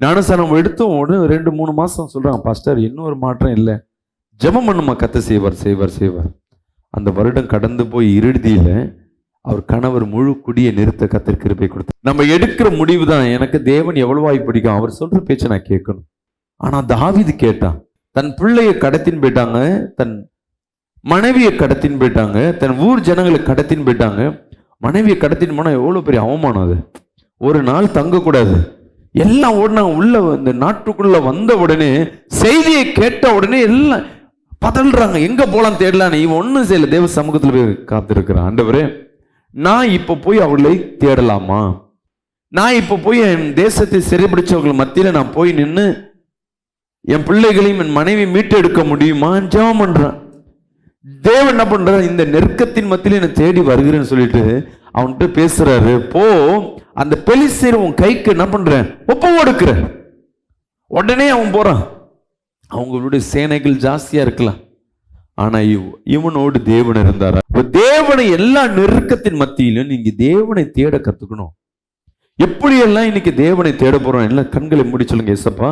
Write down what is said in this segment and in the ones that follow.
ஞானஸ்தானம் எடுத்தும் உடனே 2-3 மாசம் சொல்றாங்க, பாஸ்டர் இன்னொரு மாற்றம் இல்லை, ஜெபம் பண்ணுமா, கத்த செய்வார். அந்த வருடம் கடந்து போய் இறுதியில அவர் கணவர் முழு குடியை நிறுத்த கர்த்தர் கிருபை கொடுத்தார். நம்ம எடுக்கிற முடிவு தான், எனக்கு தேவன் எவ்வளவாய் பிடிக்கும், அவர் சொல்ற பேச்சை நான் கேட்கணும். ஆனா தாவீது கேட்டான். தன் பிள்ளைய கடத்தின்னு போயிட்டாங்க, தன் மனைவியை கடத்தின்னு போயிட்டாங்க, தன் ஊர் ஜனங்களை கடத்தின்னு போயிட்டாங்க. மனைவியை கடத்தின்னு போனா எவ்வளவு பெரிய அவமானம். அது ஒரு நாள் தங்கக்கூடாது. எல்லாம் ஓடினாங்க உள்ள. இந்த நாட்டுக்குள்ள வந்த உடனே செய்தியை கேட்ட உடனே எல்லாம் பதல்றாங்க, எங்க போலாம் தேடலாம். இவன் ஒன்னும் செய்யல, தேவ சமூகத்துல போய் காத்திருக்கிறான். ஆண்டவரே, நான் இப்ப போய் அவளை தேடலாமா? நான் இப்ப போய் என் தேசத்தை சிறைபிடிச்சவர்கள் மத்தியில நான் போய் நின்று என் பிள்ளைகளையும் என் மனைவி மீட்டு எடுக்க முடியுமா? ஜெபம் பண்றான். தேவன் என்ன பண்றாரு, இந்த நெருக்கத்தின் மத்தியில என்ன தேடி வருகிறேன்னு சொல்லிட்டு அவன்கிட்ட பேசுறாரு. போ, அந்த பெலிஸ்தீர் உன் கைக்கு என்ன பண்றேன், ஒப்பு கொடுக்கிற. உடனே அவன் போறான். அவங்களுடைய சேனைகள் ஜாஸ்தியா இருக்கலாம், ஆனா இவனோடு தேவன் இருந்தாரா? தேவனை எல்லா நெருக்கத்தின் மத்தியிலும் நீங்க தேவனை தேட கத்துக்கணும். எப்படியெல்லாம் இன்னைக்கு தேவனை தேட போறோம்? எல்லாம் கண்களை மூடி சொல்லுங்க, இயேசப்பா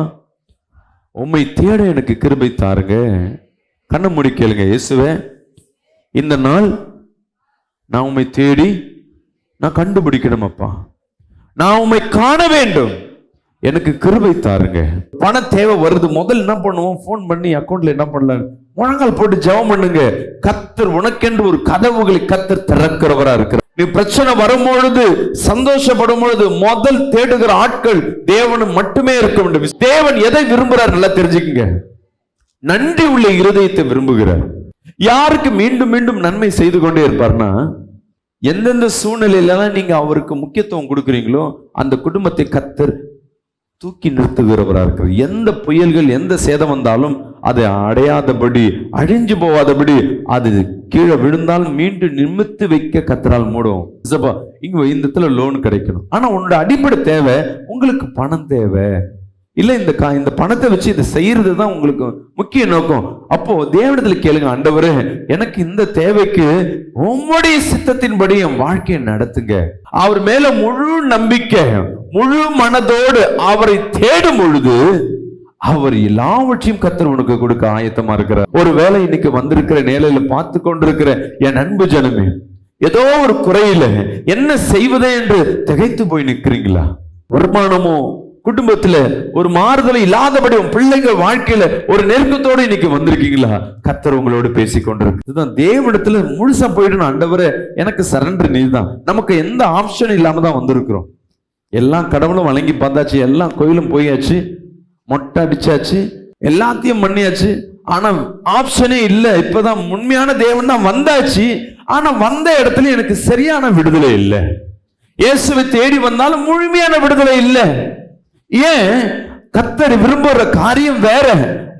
உம்மை தேட எனக்கு கிருபை தாருங்க. கண்ணை மூடி கேளுங்க, இயேசுவே இந்த நாள் நான் உம்மை தேடி நான் கண்டுபிடிக்கணும். அப்பா, நான் உம்மை காண வேண்டும், எனக்கு கிருபை தாருங்க. பண தேவை வருது, முதல் என்ன பண்ணுவோம், போன் பண்ணி அக்கௌண்ட்ல என்ன பண்ணல, முழங்கால் போட்டு ஜெபம் பண்ணுங்க. கர்த்தர் உனக்கென்று ஒரு கதவுகளை கர்த்தர் திறக்கிறவரா இருக்கிறார். நீ பிரச்சனை வரும்பொழுது, சந்தோஷப்படும் பொழுது முதல் தேடுகிற ஆட்கள் தேவன் மட்டுமே இருக்க வேண்டும். தேவன் எதை விரும்புகிறார் நல்லா தெரிஞ்சுக்குங்க. நன்றி உள்ள இருதயத்தை விரும்புகிறார். யாருக்கு மீண்டும் மீண்டும் நன்மை செய்து கொண்டே இருப்பார்னா, எந்தெந்த சூழ்நிலையில நீங்க அவருக்கு முக்கியத்துவம் கொடுக்குறீங்களோ அந்த குடும்பத்தை கர்த்தர் தூக்கி நிறுத்துகிறவரா இருக்கிறார். எந்த புயல்கள் எந்த சேதம் வந்தாலும் அதை அடையாதபடி, அழிஞ்சு போவாதபடி, அது கீழே விழுந்தால் மீண்டும் நிமித்து வைக்க கர்த்தரால் மூடும். இங்க இந்த இடத்துல லோன் கிடைக்கணும், ஆனா உன்னோட அடிப்படை தேவை, உங்களுக்கு பணம் தேவை இல்ல, இந்த பணத்தை வச்சு இதை செய்யறது தான் உங்களுக்கு முக்கிய நோக்கம். அப்போ தேவனிடத்துல கேளுங்க, ஆண்டவரே எனக்கு இந்த தேவைக்கு உம்முடைய சித்தத்தின்படி என் வாழ்க்கையை நடத்துங்க. அவர் மேல முழு நம்பிக்கை, முழு மனதோடு அவரை தேடும் பொழுது அவர் எல்லாவற்றையும் கர்த்தர் உனக்கு கொடுக்க ஆயத்தமா இருக்கிறார். ஒரு வேளை இன்னைக்கு வந்திருக்கிற நிலையில பார்த்து கொண்டிருக்கிற என் அன்பு ஜனமே, ஏதோ ஒரு குறையில என்ன செய்வதே என்று திகைத்து போய் நிற்கிறீங்களா? வருமானமோ குடும்பத்துல ஒரு மாறுதலை இல்லாதபடி உன் பிள்ளைகள் வாழ்க்கையில ஒரு நெருக்கத்தோடு இன்னைக்கு வந்திருக்கீங்களா? கர்த்தர் உங்களோடு பேசி கொண்டிருக்கு. இதுதான் தேவனிடத்துல முழுசா போயிடணும். ஆண்டவரே எனக்கு சரண்டர் நீதான். நமக்கு எந்த ஆப்ஷன் இல்லாம தான் வந்திருக்கிறோம். எல்லாம் கடவுளும் வழங்கி பார்த்தாச்சு, எல்லாம் கோயிலும் போயாச்சு, மொட்டை அடிச்சாச்சு, எல்லாத்தையும் பண்ணியாச்சு, ஆனா ஆப்ஷனே இல்லை. இப்பதான் உண்மையான தேவன் தான் வந்தாச்சு, ஆனா வந்த இடத்துல எனக்கு சரியான விடுதலை இல்லை. இயேசுவை தேடி வந்தாலும் முழுமையான விடுதலை இல்லை. ஏன்? கர்த்தர் விரும்புற காரியம் வேற.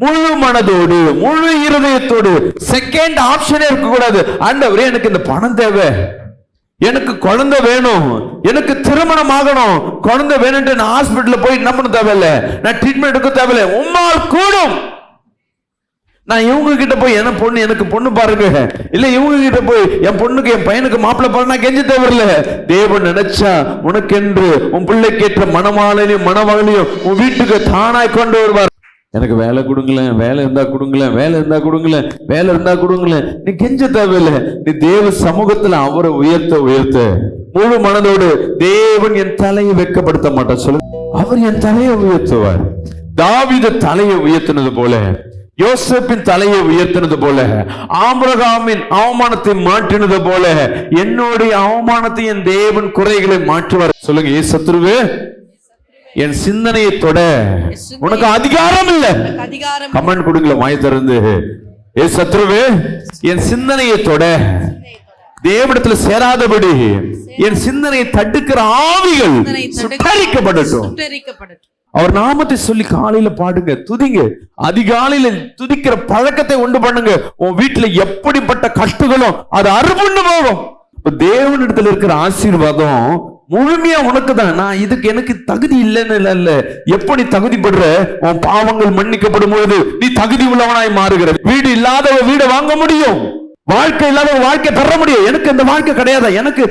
முழு மனதோடு முழு இருதயத்தோடு செகண்ட் ஆப்ஷனே இருக்க கூடாது. ஆண்டவரே எனக்கு இந்த பணம் தேவை, எனக்கு குழந்தை வேணும், எனக்கு திருமணம் ஆகணும், குழந்தை வேணும்ட்டு நான் ஹாஸ்பிட்டல்ல போய் என்ன பண்ண தேவையில்லை, நான் ட்ரீட்மெண்ட் எடுக்க தேவையில்லை, உம்மால் கூடும். நான் இவங்க கிட்ட போய் என்ன பொண்ணு, எனக்கு பொண்ணு பாருங்க, இல்ல இவங்க கிட்ட போய் என் பொண்ணுக்கு என் பையனுக்கு மாப்பிள்ளை பாருங்க, நான் கெஞ்ச தேவையில்ல. தேவன் நினைச்சா உனக்கென்று உன் பிள்ளைக்கு ஏற்ற மணமாலையும் மணமகளையும் உன் வீட்டுக்கு தானாய் கொண்டு வருவார். எனக்கு வேலை கொடுங்களேன், வேலை இருந்தா கொடுங்களேன், வேலை இருந்தா கொடுங்களேன், வேலை இருந்தா கொடுங்களேன், நீ கெஞ்ச தேவையில்லை. நீ தேவ சமூகத்துல அவரை உயர்த்த முழு மனதோடு. தேவன் என் தலையை வெட்கப்படுத்த மாட்டார். சொல்லு, அவர் என் தலையை உயர்த்துவார். தாவீது தலையை உயர்த்தினது போல, யோசேப்பின் தலையை உயர்த்தினது போல, ஆபிரகாமின் அவமானத்தை மாற்றினது போல என்னுடைய அவமானத்தை என் தேவன் குறைகளை மாற்றுவார். சொல்லுங்க, ஏ சத்ருவே என் சிந்தனையை தொட உனக்கு அதிகாரம் இல்லை. கமெண்ட் கொடுங்கள வாய் திறந்து, ஏ சத்ருவே என் சிந்தனையை தொட, தேவனிடத்துல சேராதபடி என் சிந்தனையை தடுக்கிற ஆவிகள் சுட்டரிக்கப்படட்டும். அவர் நாமத்தை சொல்லி காலையில பாடுங்க, துதிங்க. அதிகாலையில துதிக்கிற பழக்கத்தை உண்டு பண்ணுங்க. உன் வீட்டுல எப்படிப்பட்ட கஷ்டங்களும் அது அறுபண்டு போகும். தேவனிடத்துல இருக்கிற ஆசீர்வாதம் முழுமையா உனக்கு தான். நான் இதுக்கு எனக்கு தகுதி இல்லைன்னு இல்ல. எப்படி தகுதிப்படுற? உன் பாவங்கள் மன்னிக்கப்படும் பொழுது நீ தகுதி உள்ளவனாய் மாறுகிற. வீடு இல்லாதவ வீடு வாங்க முடியும். வாழ்க்கை இல்லாத ஒரு வாழ்க்கை தர முடியும். எனக்கு இந்த வாழ்க்கை கிடையாதா, எனக்கு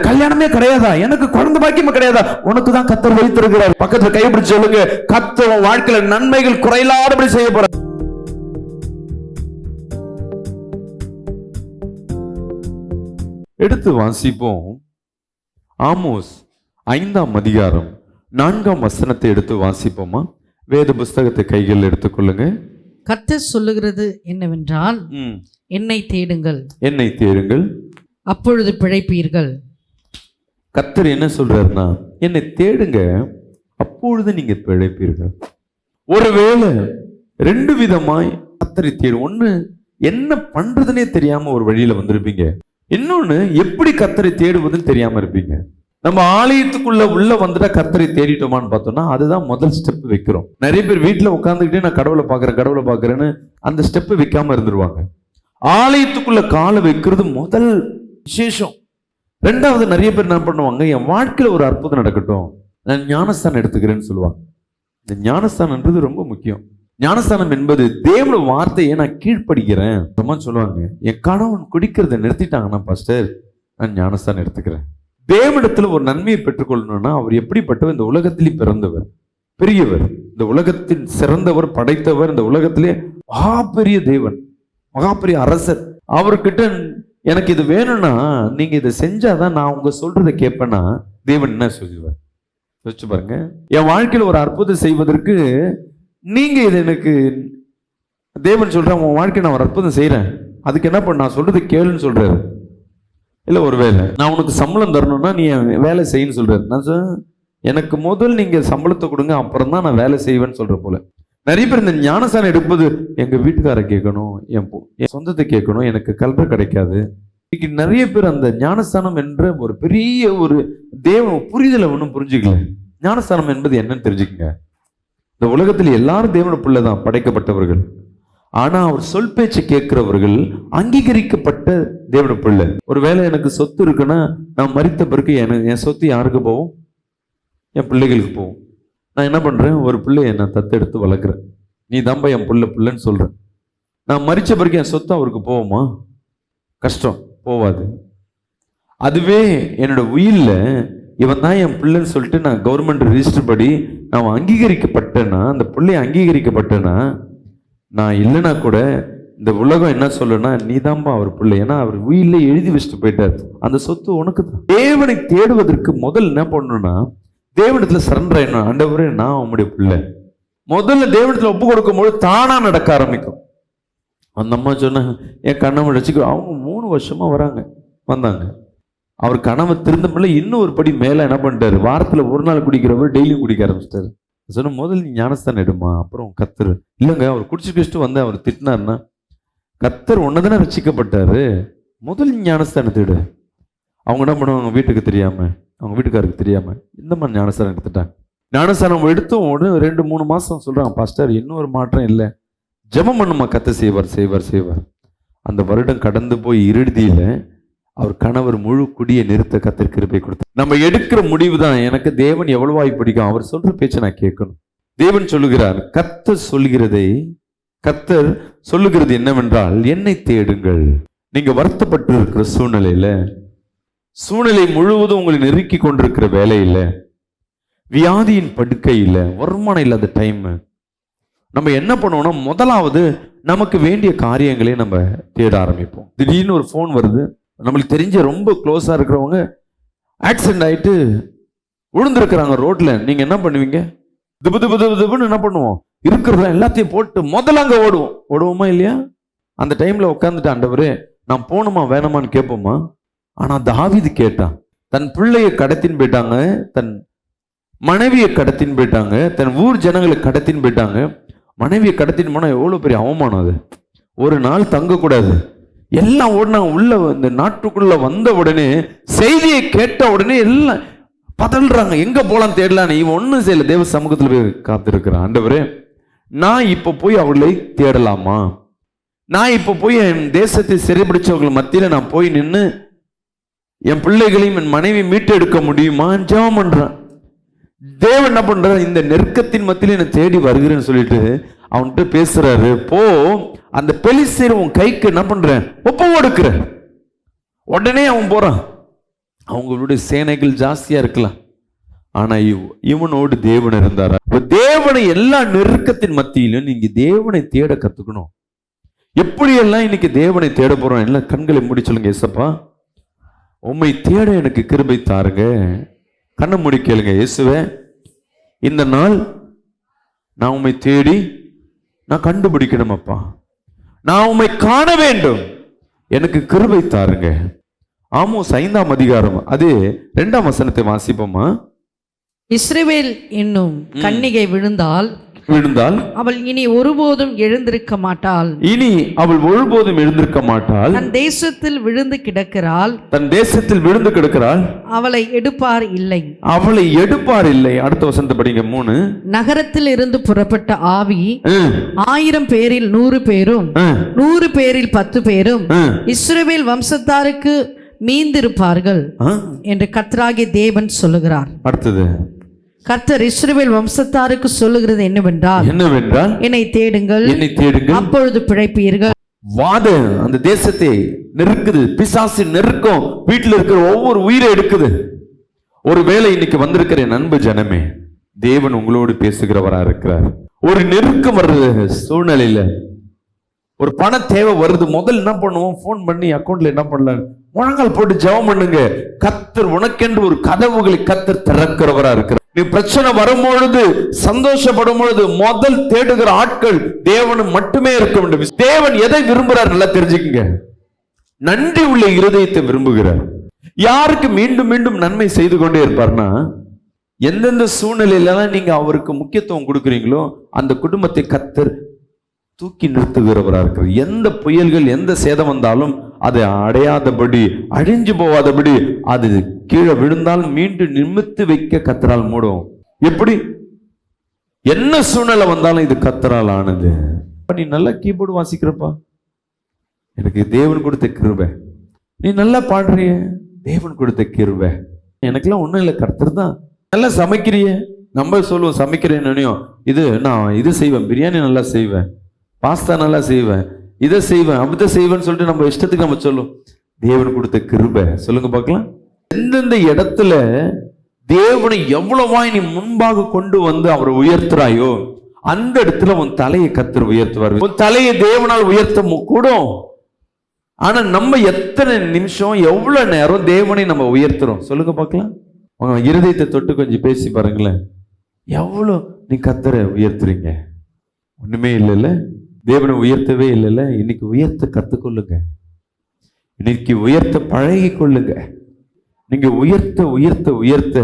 கல்யாணமே கிடையாதா, எனக்கு குழந்தை பாக்கியமே கிடையாதா? உனக்கு தான் கர்த்தர் வைத்திருக்கிறார். பக்கத்துல கைப்பிடிச்சு சொல்லுங்க, கர்த்தர் வாழ்க்கையில நன்மைகள் குறையில்லாதபடி செய்ய போற. எடுத்து வாசிப்போம். ஆமோஸ் 5ஆம் அதிகாரம் 4ஆம் வசனத்தை எடுத்து வாசிப்போமா? வேத புஸ்தகத்தை கைகளில் எடுத்துக்கொள்ளுங்க. கர்த்தர் சொல்லுகிறது என்னவென்றால், என்னை தேடுங்கள், என்னை தேடுங்கள், அப்பொழுது பிழைப்பீர்கள். கர்த்தர் என்ன சொல்றாருன்னா, என்னை தேடுங்க, அப்பொழுது நீங்க பிழைப்பீர்கள். ஒருவேளை 2 விதமாய் கர்த்தரை தேடு. ஒண்ணு, என்ன பண்றதுன்னே தெரியாம ஒரு வழியில வந்திருப்பீங்க. இன்னொன்னு, எப்படி கர்த்தரை தேடுவதுன்னு தெரியாம இருப்பீங்க. நம்ம ஆலயத்துக்குள்ள உள்ள வந்துட்டா கர்த்தரை தேடிட்டோமான்னு பார்த்தோம்னா அதுதான் முதல் ஸ்டெப் வைக்கிறோம். நிறைய பேர் வீட்டுல உட்காந்துக்கிட்டே நான் கடவுளை பாக்குறேன்னு அந்த ஸ்டெப் வைக்காம இருந்துருவாங்க. ஆலயத்துக்குள்ள காலை வைக்கிறது முதல் விசேஷம். 2வது, நிறைய பேர் என்ன பண்ணுவாங்க, என் வாழ்க்கையில ஒரு அற்புதம் நடக்கட்டும், நான் ஞானஸ்தானம் எடுத்துக்கிறேன்னு சொல்லுவாங்க. இந்த ஞானஸ்தானம்ன்றது ரொம்ப முக்கியம். ஞானஸ்தானம் என்பது தேவனுடைய வார்த்தையை நான் கீழ்ப்படுகிறேன் சொல்லுவாங்க. என் கணவன் குடிக்கிறத நிறுத்திட்டாங்கன்னா பாஸ்டர், நான் ஞானஸ்தானம் எடுத்துக்கிறேன். தேவனிடத்துல ஒரு நன்மையை பெற்றுக்கொள்ளணும்னா அவர் எப்படிப்பட்டவர்? இந்த உலகத்திலே பிறந்தவர், பெரியவர், இந்த உலகத்தின் சிறந்தவர், படைத்தவர், இந்த உலகத்திலே மகாபெரிய தேவன், மகாபெரிய அரசர். அவர்கிட்ட எனக்கு இது வேணும்னா நீங்க இதை செஞ்சாதான் நான் உங்க சொல்றதை கேட்பேன்னா தேவன் என்ன சொல்லுவார்? யோசிச்சு பாருங்க. என் வாழ்க்கையில ஒரு அற்புதம் செய்வதற்கு நீங்க இதை எனக்கு தேவன் சொல்றேன், உன் வாழ்க்கையை நான் ஒரு அற்புதம் செய்யறேன், அதுக்கு என்ன பண்ண, நான் சொல்றது கேளுன்னு சொல்றாரு. இல்லை, ஒருவேளை நான் உனக்கு சம்பளம் தரணும்னா நீ வேலை செய்யன்னு சொல்றாரு. நான் எனக்கு முதல் நீங்க சம்பளத்தை கொடுங்க, அப்புறம் தான் நான் வேலை செய்வேன்னு சொல்ற போல. நிறைய பேர் இந்த ஞானஸ்தானம் எடுப்பது எங்க வீட்டுக்கார கேட்கணும், என் சொந்தத்தை கேட்கணும், எனக்கு கல்வி கிடைக்காது. இன்னைக்கு நிறைய பேர் அந்த ஞானஸ்தானம் என்ற ஒரு பெரிய ஒரு தேவ புரிதலை ஒன்றும் புரிஞ்சுக்கல. ஞானஸ்தானம் என்பது என்னன்னு தெரிஞ்சுக்கங்க. இந்த உலகத்தில் எல்லாரும் தேவன பிள்ளைதான், படைக்கப்பட்டவர்கள். ஆனா அவர் சொல் பேச்சு கேட்கிறவர்கள் அங்கீகரிக்கப்பட்ட தேவன பிள்ளை. ஒருவேளை எனக்கு சொத்து இருக்குன்னா நான் மரித்த பிறகு என் சொத்து யாருக்கு போகும்? என் பிள்ளைகளுக்கு போகும். நான் என்ன பண்றேன், ஒரு பிள்ளையை நான் தத்தெடுத்து வளர்க்குறேன், நீ தான்பா என் பிள்ளைன்னு சொல்றேன். நான் மரிச்ச பிறகு என் சொத்து அவருக்கு போகுமா? கஷ்டம், போவாது. அதுவே என்னோட உயிரில இவன் தான் என் பிள்ளைன்னு சொல்லிட்டு நான் கவர்மெண்ட் ரிஜிஸ்டர் படி நான் அங்கீகரிக்கப்பட்டேன்னா, அந்த பிள்ளையை அங்கீகரிக்கப்பட்டேன்னா, நான் இல்லைன்னா கூட இந்த உலகம் என்ன சொல்லுன்னா நீ தான்பா அவர் பிள்ளை, ஏன்னா அவர் உயிரில எழுதி வச்சுட்டு போயிட்டார், அந்த சொத்து உனக்கு தான். தேவனை தேடுவதற்கு முதல் என்ன பண்ணணும்னா தேவனிடத்துல சரண்டர் ஆயிடணும். ஆண்டவரே, நான் உங்களுடைய பிள்ளை. முதல்ல தேவனிடத்துல ஒப்பு கொடுக்கும் போது தானா நடக்க ஆரம்பிக்கும். அந்த அம்மா சொன்ன, என் கணவன் வச்சுக்க, அவங்க 3 வருஷமா வந்தாங்க. அவர் கணவன் திருந்த பிள்ளை இன்னும் ஒரு படி மேல என்ன பண்ணிட்டாரு, வாரத்துல ஒரு நாள் குடிக்கிறவர் டெய்லியும் குடிக்க ஆரம்பிச்சிட்டாரு. சொன்ன, முதல் நீ ஞானஸ்தானம் எடுமா, அப்புறம் கத்தர். இல்லைங்க, அவர் குடிச்சுட்டு வந்து அவர் திட்டினார்னா, கத்தர் ஒன்னதானே ரசிக்கப்பட்டாரு, முதல் ஞானஸ்தானத்தை எடு. அவங்க என்ன பண்ணுவாங்க, வீட்டுக்கு தெரியாம, அவங்க வீட்டுக்காருக்கு தெரியாம இந்த மாதிரி ஞானஸ்தானம் எடுத்துட்டாங்க. ஞானஸ்தானம் எடுத்தும் 2-3 மாசம் சொல்றாங்க, பாஸ்டர் இன்னும் ஒரு மாற்றம் இல்லை, ஜெபம் பண்ணுமா, கர்த்தர் செய்வார். அந்த வருடம் கடந்து போய் இறுதியில அவர் கணவர் முழு குடியை நிறுத்த கர்த்தர் கிருபை கொடுத்தார். நம்ம எடுக்கிற முடிவு தான் எனக்கு தேவன் எவ்வளவாய் பிடிக்கும், அவர் சொல்ற பேச்சை நான் கேட்கணும். தேவன் சொல்லுகிறார், கர்த்தர் சொல்லுகிறது என்னவென்றால், என்னை தேடுங்கள். நீங்க வருத்தப்பட்டு இருக்கிற சூழ்நிலை முழுவதும் உங்களை நெருக்கி கொண்டிருக்கிற வேலையில, வியாதியின் படுக்கையில், வருமானம் இல்லாத டைம், நம்ம என்ன பண்ணுவோம்னா முதலாவது நமக்கு வேண்டிய காரியங்களே நம்ம தேட ஆரம்பிப்போம். திடீர்னு ஒரு ஃபோன் வருது, நம்மளுக்கு தெரிஞ்ச ரொம்ப க்ளோஸா இருக்கிறவங்க ஆக்சிடென்ட் ஆயிட்டு விழுந்திருக்கிறாங்க ரோட்ல. நீங்க என்ன பண்ணுவீங்க? திபுன்னு என்ன பண்ணுவோம், இருக்கிறத எல்லாத்தையும் போட்டு முதல்ல அங்க ஓடுவோமா இல்லையா? அந்த டைம்ல உட்காந்துட்டு, ஆண்டவரே நான் போகணுமா வேணாமான்னு கேட்போமா? ஆனா தாவீது கேட்டான். தன் பிள்ளையை கடத்தின்னு போயிட்டாங்க, தன் மனைவியை கடத்தின்னு போயிட்டாங்க, தன் ஊர் ஜனங்களை கடத்தின்னு போயிட்டாங்க. மனைவியை கடத்தின்னு போனா எவ்வளவு பெரிய அவமானம் அது. ஒரு நாள் தங்கக்கூடாது, எல்லாம் ஓடினாங்க. உள்ள இந்த நாட்டுக்குள்ள வந்த உடனே, செய்தியை கேட்ட உடனே எல்லாம் பதல்றாங்க, எங்க போலாம் தேடலாம். இவன் ஒன்னும் செய்யல, தேவ சமூகத்துல போய் காத்திருக்கிறான். ஆண்டவரே, நான் இப்ப போய் அவளை தேடலாமா? நான் இப்ப போய் என் தேசத்தை சிறைபிடிச்சவர்கள் மத்தியில நான் போய் நின்று என் பிள்ளைகளையும் என் மனைவி மீட்டு எடுக்க முடியுமா? ஜெபம் பண்றான். தேவன் என்ன பண்றாரு, இந்த நெருக்கத்தின் மத்தியில என்ன தேடி வருகிறேன்னு சொல்லிட்டு அவன்கிட்ட பேசுறாரு. போ, அந்த பெலிஸ்தீர் உன் கைக்கு என்ன பண்றேன் ஒப்பு கொடுக்கிற. உடனே அவன் போறான். அவங்களுடைய சேனைகள் ஜாஸ்தியா இருக்கலாம், ஆனா இவனோடு தேவன் இருந்தாரா? தேவனை எல்லா நெருக்கத்தின் மத்தியிலும் நீங்க தேவனை தேட கத்துக்கணும். எப்படியெல்லாம் இன்னைக்கு தேவனை தேட போறோம்? எல்லாம் கண்களை மூடி சொல்லுங்க, இயேசப்பா உம்மை தேட எனக்கு கிருபை தாருங்க. கண்ணை மூடி கேளுங்க, இயேசுவே இந்த நாள் நான் உம்மை தேடி நான் கண்டுபிடிக்கணும் அப்பா, நான் உம்மை காண வேண்டும், எனக்கு கிருபை தாருங்க. ஆமோஸ் 5ஆம் அதிகாரம் அது 2ஆம் வசனத்தை வாசிப்போமா? இஸ்ரவேல் என்னும் கன்னிகை விழுந்தால் அவள் இனி ஒருபோதும் எழுந்திருக்க மாட்டாள். இனி அவள் ஒருபோதும் எழுந்திருக்க மாட்டாள். தன் தேசத்தில் விழுந்து கிடக்கிறாள். அவளை எடுப்பார் இல்லை. அடுத்த வசனத்தை படிங்க. 3. நகரத்தில் இருந்து புறப்பட்ட ஆவி 1000 பேரில் 100 பேரும் 100 பேரில் 10 பேரும் இஸ்ரவேல் வம்சத்தாருக்கு மீந்திருப்பார்கள் என்று கர்த்தராகிய தேவன் சொல்லுகிறார். அடுத்தது கர்த்தர் இஸ்ரவேல் வம்சத்தாருக்கு சொல்லுகிறது என்னவென்றால் என்னை தேடுங்கள், அப்பொழுது பிழைப்பீர்கள். வாத அந்த தேசத்தை நெருக்குது, பிசாசு நெருக்கம் வீட்டில் இருக்கிற ஒவ்வொரு உயிரை எடுக்குது. ஒருவேளை இன்னைக்கு வந்திருக்கிற என் அன்பு ஜனமே, தேவன் உங்களோடு பேசுகிறவரா இருக்கிறார். ஒரு நெருக்கம் வருது சூழ்நிலையில, ஒரு பண தேவை வருது, முதல் என்ன பண்ணுவோம்? போன் பண்ணி அக்கௌண்ட்ல என்ன பண்ணலாம், முழங்கால் போட்டு ஜெபம் பண்ணுங்க. கர்த்தர் உனக்கென்று ஒரு கதவுகளை கர்த்தர் திறக்கிறவரா இருக்கிறார். நீ பிரச்சனை வரும்பொழுது, சந்தோஷப்படும் பொழுது முதல் தேடுகிற ஆட்கள் தேவன் மட்டுமே இருக்க வேண்டும். தேவன் எதை விரும்புகிறார் நல்லா தெரிஞ்சுக்குங்க. நன்றி உள்ள இருதயத்தை விரும்புகிறார். யாருக்கு மீண்டும் மீண்டும் நன்மை செய்து கொண்டே இருப்பார்னா, எந்தெந்த சூழ்நிலையிலாம் நீங்க அவருக்கு முக்கியத்துவம் கொடுக்குறீங்களோ அந்த குடும்பத்தை கர்த்தர் தூக்கி நிறுத்துகிறவரா இருக்கிறார். எந்த புயல்கள் எந்த சேதம் வந்தாலும் அதை அடையாதபடி, அழிஞ்சு போகாதபடி, அது கீழே விழுந்தால் மீண்டும் நிமித்து வைக்க கர்த்தரால் மூடும். எப்படி? என்ன சூழ்நிலை வந்தாலும் இது கர்த்தரால் ஆனது. நீ நல்லா கீபோர்டு வாசிக்கிறப்பா, எனக்கு தேவன் கொடுத்த கிருபை. நீ நல்லா பாடுறிய, தேவன் கொடுத்த கிருபை. எனக்கெல்லாம் ஒண்ணும் இல்லை, கர்த்தர் தான். நல்லா சமைக்கிறிய, நம்ம சொல்லுவோம் சமைக்கிறேன்னு, இது நான் இது செய்வேன், பிரியாணி நல்லா செய்வேன், பாஸ்தா நல்லா செய்வேன், இதை செய்வேன், அப்படி செய்வேன்னு சொல்லிட்டு நம்ம இஷ்டத்துக்கு நம்ம சொல்லுவோம். தேவன் கொடுத்த கிருபை. சொல்லுங்க பார்க்கலாம். எந்தெந்த இடத்துல தேவனை எவ்வளவாய் நீ முன்பாக கொண்டு வந்து அவரை உயர்த்துறாயோ அந்த இடத்துல உன் தலையை கர்த்தர் உயர்த்துவார். உன் தலையை தேவனால் உயர்த்த கூடும். ஆனா நம்ம எத்தனை நிமிஷம் எவ்வளவு நேரம் தேவனை நம்ம உயர்த்துறோம்? சொல்லுங்க பார்க்கலாம். உங்க இருதயத்தை தொட்டு கொஞ்சம் பேசி பாருங்களேன். எவ்வளவு நீ கர்த்தரை உயர்த்துறீங்க? ஒண்ணுமே இல்லைல்ல, தேவனை உயர்த்தவே இல்லைல்ல. இன்னைக்கு உயர்த்த கத்துக்கொள்ளுங்க, இன்னைக்கு உயர்த்த பழகி கொள்ளுங்க. நீங்க உயர்த்த உயர்த்த உயர்த்த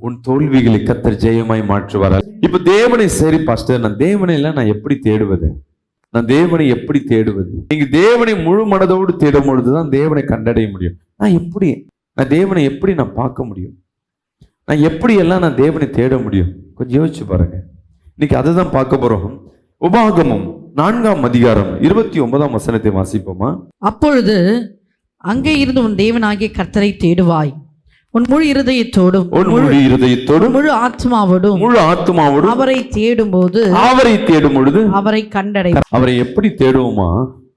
உன் தோல்விகளை கர்த்தர் ஜெயமாய் மாற்றுவார். இப்ப தேவனை, சரி பாஸ்டர், நான் தேவனை எல்லாம் நான் எப்படி தேடுவது? நான் தேவனை எப்படி தேடுவது? நீங்க தேவனை முழு மனதோடு தேடும் பொழுதுதான் தேவனை கண்டடைய முடியும். நான் தேவனை எப்படி நான் பார்க்க முடியும்? நான் எப்படி எல்லாம் நான் தேவனை தேட முடியும்? கொஞ்சம் யோசிச்சு பாருங்க. இன்னைக்கு அதை தான் பார்க்க போறோம். உபாகமம் 4ஆம் அதிகாரம் 29ஆம் வசனத்தை வாசிப்போமா? அப்பொழுது அங்கே இருந்து உன் தேவனாகிய கர்த்தரை தேடுவாய், உன் முழு இருதயத்தோடும் முழு ஆத்மாவோடும் அவரை தேடும் பொழுது அவரை கண்டடை. அவரை எப்படி தேடுவோமா?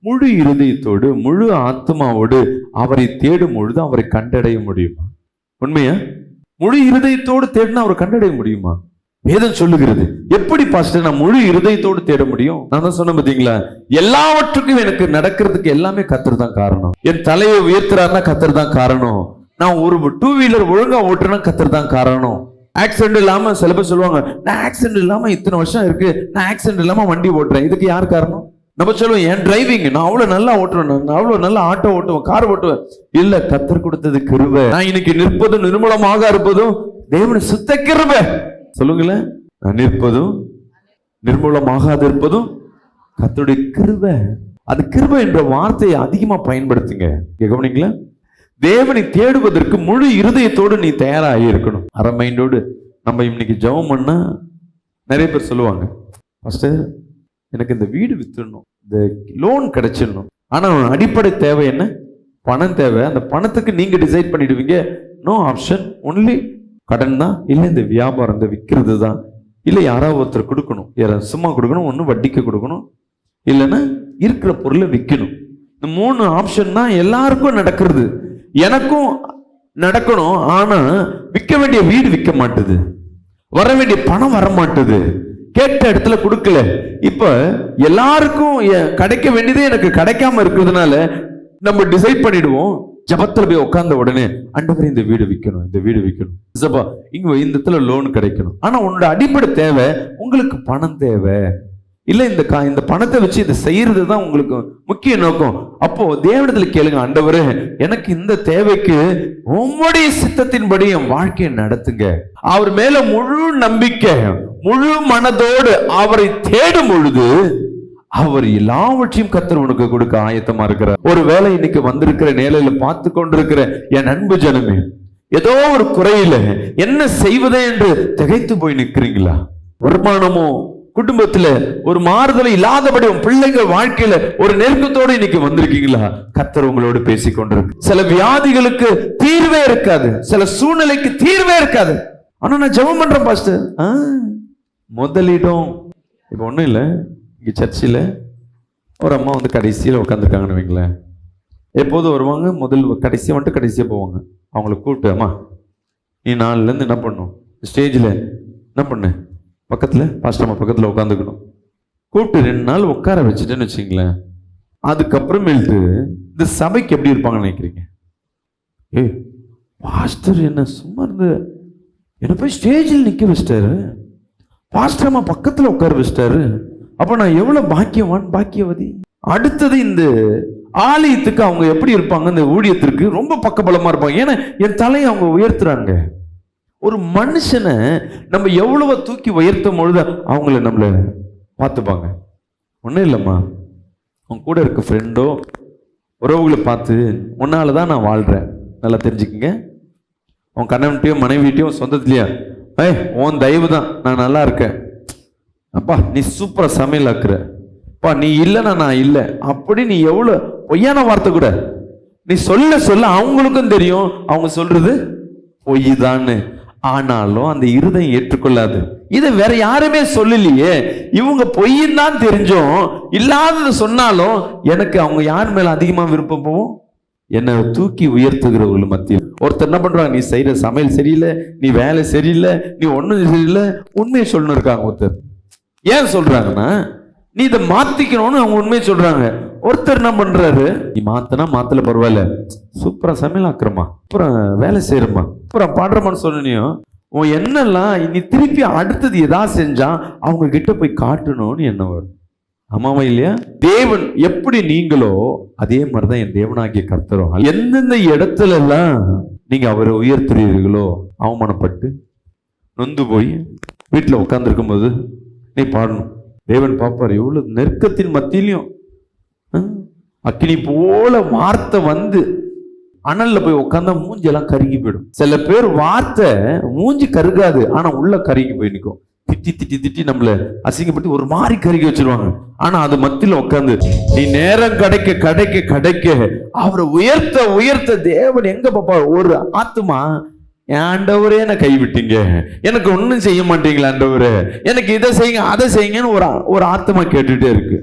முழு இருதயத்தோடு முழு ஆத்மாவோடு அவரை தேடும் பொழுது அவரை கண்டடைய முடியுமா? உண்மையா? முழு இருதயத்தோடு தேடினா அவரை கண்டடைய முடியுமா? வேதம் சொல்லுகிறது. எப்படி பாஸ்டர் நான் முழு இருதயத்தோடு தேட முடியும்? நான் தான் சொன்ன பாத்தீங்களா, எல்லாவற்றுக்கும் எனக்கு நடக்கிறதுக்கு எல்லாமே கர்த்தர் தான் காரணம். என் தலையை உயர்த்துறாருன்னா கர்த்தர் தான் காரணம். நான் ஒரு 2 வீலர் ஒழுங்கா ஓட்டுறேன்னா கர்த்தர் தான் காரணம். ஆக்சிடென்ட் இல்லாம சில பேர் சொல்லுவாங்க, நான் ஆக்சிடென்ட் இல்லாம இத்தனை வருஷம் இருக்கு, நான் ஆக்சிடென்ட் இல்லாம வண்டி ஓட்டுறேன். இதுக்கு யார் காரணம்? நம்ம சொல்லுவோம், என் டிரைவிங் நான் அவ்வளவு நல்லா ஓட்டுவேன், நான் அவ்வளவு நல்லா ஆட்டோ ஓட்டுவேன், கார் ஓட்டுவேன். இல்ல, கர்த்தர் கொடுத்தது கிருபை. நான் இன்னைக்கு நிற்பதும் நிர்மூலமாக இருப்பதும் தேவனை சுத்த கிருபை. சொல்லுங்களேன், நான் நிற்பதும் நிர்மூலமாகாது இருப்பதும் கர்த்தருடைய கிருபை. அது கிருபை என்ற வார்த்தையை அதிகமா பயன்படுத்துங்க. கவனிங்களா? தேவனை தேடுவதற்கு முழு இருதயத்தோடு நீ தயாராகி இருக்கணும். அரை மைண்டோடு நம்ம இன்னைக்கு ஜெபம் பண்ணா நிறைய பேர் சொல்லுவாங்க, பாஸ்டர் எனக்கு இந்த வீடு வித்துடணும், இந்த லோன் கிடைச்சிடணும். ஆனா அடிப்படை தேவை என்ன? பணம் தேவை. அந்த பணத்துக்கு நீங்க டிசைட் பண்ணிடுவீங்க, நோ ஆப்ஷன், ஒன்லி கடன் தான், இல்லை இந்த வியாபாரம், இந்த விற்கிறது தான், இல்லை யாராவது ஒருத்தர் கொடுக்கணும், யாராவது சும்மா கொடுக்கணும், ஒன்று வட்டிக்கு கொடுக்கணும், இல்லைன்னா இருக்கிற பொருளை விற்கணும். இந்த 3 ஆப்ஷன் தான் எல்லாருக்கும் நடக்கிறது. எனக்கும் நடக்கணும். ஆனா விற்க வேண்டிய வீடு விற்க மாட்டுது, வர வேண்டிய பணம் வர மாட்டுது, கேட்ட இடத்துல கொடுக்கல. இப்ப எல்லாருக்கும் கிடைக்க வேண்டியதே எனக்கு கிடைக்காம இருக்கிறதுனால நம்ம டிசைட் பண்ணிடுவோம், ஜபத்துல போய் உட்கார்ந்த உடனே ஆண்டவரே இந்த வீடு விற்கணும், இந்த வீடு விற்கணும், இங்க இந்த இடத்துல லோன் கிடைக்கணும். ஆனா உன்னோட அடிப்படை தேவை, உங்களுக்கு பணம் தேவை இல்ல, இந்த பணத்தை வச்சு இதை செய்யறது தான் உங்களுக்கு முக்கிய நோக்கம். அப்போ தேவனிடத்துல கேளுங்க, ஆண்டவரே எனக்கு இந்த தேவைக்கு உம்முடைய சித்தத்தின்படி என் வாழ்க்கையை நடத்துங்க. அவர் மேல முழு நம்பிக்கை, முழு மனதோடு அவரை தேடும் பொழுது அவர் எல்லாவற்றையும் கர்த்தர் உனக்கு கொடுக்க ஆயத்தமா இருக்கிறார். ஒரு வேளை இன்னைக்கு வந்திருக்கிற நேரில பார்த்து கொண்டிருக்கிற என் அன்பு ஜனமே, ஏதோ ஒரு குறையில என்ன செய்வதே என்று திகைத்து போய் நிற்கிறீங்களா? வருமானமோ குடும்பத்துல ஒரு மாறுதல் இல்லாதபடி உன் பிள்ளைகள் வாழ்க்கையில ஒரு நெருக்கத்தோடு இன்னைக்கு வந்திருக்கீங்களா? கர்த்தர் உங்களோடு பேசிக் கொண்டிருக்கு. சில வியாதிகளுக்கு தீர்வே இருக்காது, சில சூழ்நிலைக்கு தீர்வே இருக்காது. ஆனா நான் ஜெபம் பண்றேன் பாஸ்டர். முதலிடம் இப்ப ஒண்ணும் இல்லை. இங்க சர்ச்சில் ஒரு அம்மா வந்து கடைசியில் உட்காந்துருக்காங்கன்னு வைங்களேன். எப்போதும் வருவாங்க, கடைசியாக வந்துட்டு கடைசியாக போவாங்க. அவங்கள கூப்பிட்டு, அம்மா நீ நாலுலேருந்து என்ன பண்ணும், ஸ்டேஜில் என்ன பண்ணு, பக்கத்தில் பாஸ்டர்மா பக்கத்தில் உட்காந்துக்கணும். கூப்பிட்டு 2 நாள் உட்கார வச்சுட்டேன்னு வச்சுங்களேன். அதுக்கப்புறமேல்ட்டு இந்த சபைக்கு எப்படி இருப்பாங்கன்னு நினைக்கிறீங்க? பாஸ்டர் என்ன சும்மா இருந்து என்ன போய் ஸ்டேஜில் நிற்க வச்சிட்டாரு, பாஸ்டர்மா பக்கத்தில் உட்கார வச்சிட்டாரு, அப்ப நான் எவ்வளவு பாக்கியவான் பாக்கியவதி. அடுத்தது இந்த ஆலயத்துக்கு அவங்க எப்படி இருப்பாங்க, இந்த ஊழியத்திற்கு ரொம்ப பக்கபலமா இருப்பாங்க. ஏன்னா என் தலையை அவங்க உயர்த்துறாங்க. ஒரு மனுஷனை நம்ம எவ்வளவு தூக்கி உயர்த்தும் பொழுது அவங்கள நம்மள பார்த்துப்பாங்க. ஒன்றும் இல்லைம்மா, அவங்க கூட இருக்க ஃப்ரெண்டோ உறவுகளை பார்த்து உன்னாலதான் நான் வாழ்றேன் நல்லா தெரிஞ்சுக்குங்க. உன் கணவன்கிட்டயோ மனைவிட்டையும் சொந்தத்திலையா, உன் தயவு தான் நான் நல்லா இருக்கேன், அப்பா நீ சூப்பரா சமையல் ஆக்குற, அப்பா நீ இல்லைன்னா நான் இல்லை, அப்படி நீ எவ்வளவு பொய்யான வார்த்தை கூட நீ சொல்ல சொல்ல அவங்களுக்கும் தெரியும் அவங்க சொல்றது பொய் தான்னு. ஆனாலும் அந்த இருதயம் ஏற்றுக்கொள்ளாது. இதை வேற யாருமே சொல்லலையே, இவங்க பொய்ன்னு தான் தெரிஞ்சோம், இல்லாதது சொன்னாலும் எனக்கு அவங்க யார் மேல அதிகமா விருப்பம் போவோம், என்னை தூக்கி உயர்த்துகிறவர்கள் மத்தியில். ஒருத்தர் என்ன பண்றாங்க, நீ செய்யற சமையல் சரியில்லை, நீ வேலை சரியில்லை, நீ ஒண்ணும் சரியில்லை, உண்மையை சொல்லணும் இருக்காங்க. ஒருத்தர் ஏன் சொல்றாங்கன்னா நீ இதை மாத்திக்கணும்னு அவங்க உண்மையை சொல்றாங்க. ஒருத்தர் என்ன பண்றாரு, நீ மாத்தனா மாத்தல பரவாயில்ல, சூப்பரா சமையல் ஆக்குறமா, அப்புறம் வேலை செய்யறமா, அப்புறம் பாடுறமான்னு சொன்னியும் உன் என்னெல்லாம் நீ திருப்பி அடுத்தது எதாவது செஞ்சா அவங்க கிட்ட போய் காட்டணும்னு என்ன வரும். ஆமாவா இல்லையா? தேவன் எப்படி நீங்களோ அதே மாதிரிதான் என் தேவனாகிய கர்த்தரும். எந்தெந்த இடத்துல எல்லாம் நீங்க அவரை உயர்த்துறீர்களோ அவமானப்பட்டு நொந்து போய் வீட்டுல உட்கார்ந்துருக்கும் போது நீ பாடணும். தேவன் பாப்பார், எவ்வளவு நெருக்கத்தின் மத்தியிலையும் அக்கினி போல வார்த்தை வந்து அனல்ல போய் உட்கார்ந்தா மூஞ்சி எல்லாம் கருகி போயிடும். சில பேர் வார்த்தை மூஞ்சி கருகாது, ஆனா உள்ள கருகி போய் நிற்கும். திட்டி திட்டி திட்டி நம்மள அசிங்கப்பட்டு ஒரு மாதிரி கருகி வச்சிருவாங்க. ஆனா அது மத்தியில உட்கார்ந்து நீ நேரம் கிடைக்க கிடைக்க கிடைக்க அவரை உயர்த்த உயர்த்த தேவன் எங்க பாப்பா ஒரு ஆத்துமா, ஆண்டவரே என்ன கைவிட்டீங்க, எனக்கு ஒன்றும் செய்ய மாட்டீங்களா ஆண்டவரே, எனக்கு இதை செய்யுங்க அதை செய்யுங்கன்னு ஒரு ஆத்மா கேட்டுட்டே இருக்கு.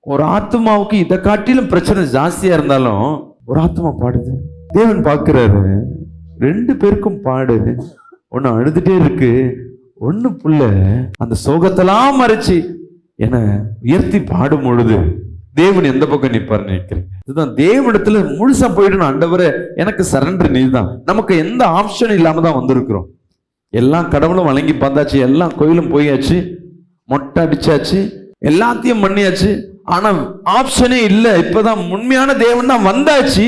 ஒரு ஆத்மாவுக்கு இதை காட்டிலும் பிரச்சனை ஜாஸ்தியா இருந்தாலும் ஒரு ஆத்மா பாடுது. தேவன் பார்க்கிறாரு, 2 பேருக்கும் பாடு, ஒன்னு அழுதுட்டே இருக்கு, ஒண்ணு புள்ள அந்த சோகத்தெல்லாம் மறைச்சு என உயர்த்தி பாடும் பொழுது தேவன் எந்த பக்கம் நிற்பார் நினைக்கிறேன். இதுதான் தேவனிடத்துல முழுசா போயிடணும். ஆண்டவரே எனக்கு சரண்டர் நீதான். நமக்கு எந்த ஆப்ஷனும் இல்லாம தான் வந்திருக்கிறோம். எல்லாம் கடவுளும் வழங்கி பார்த்தாச்சு, எல்லாம் கோயிலும் போயாச்சு, மொட்டை அடிச்சாச்சு, எல்லாத்தையும் பண்ணியாச்சு, ஆனா ஆப்ஷனே இல்லை. இப்பதான் உண்மையான தேவன் தான் வந்தாச்சு,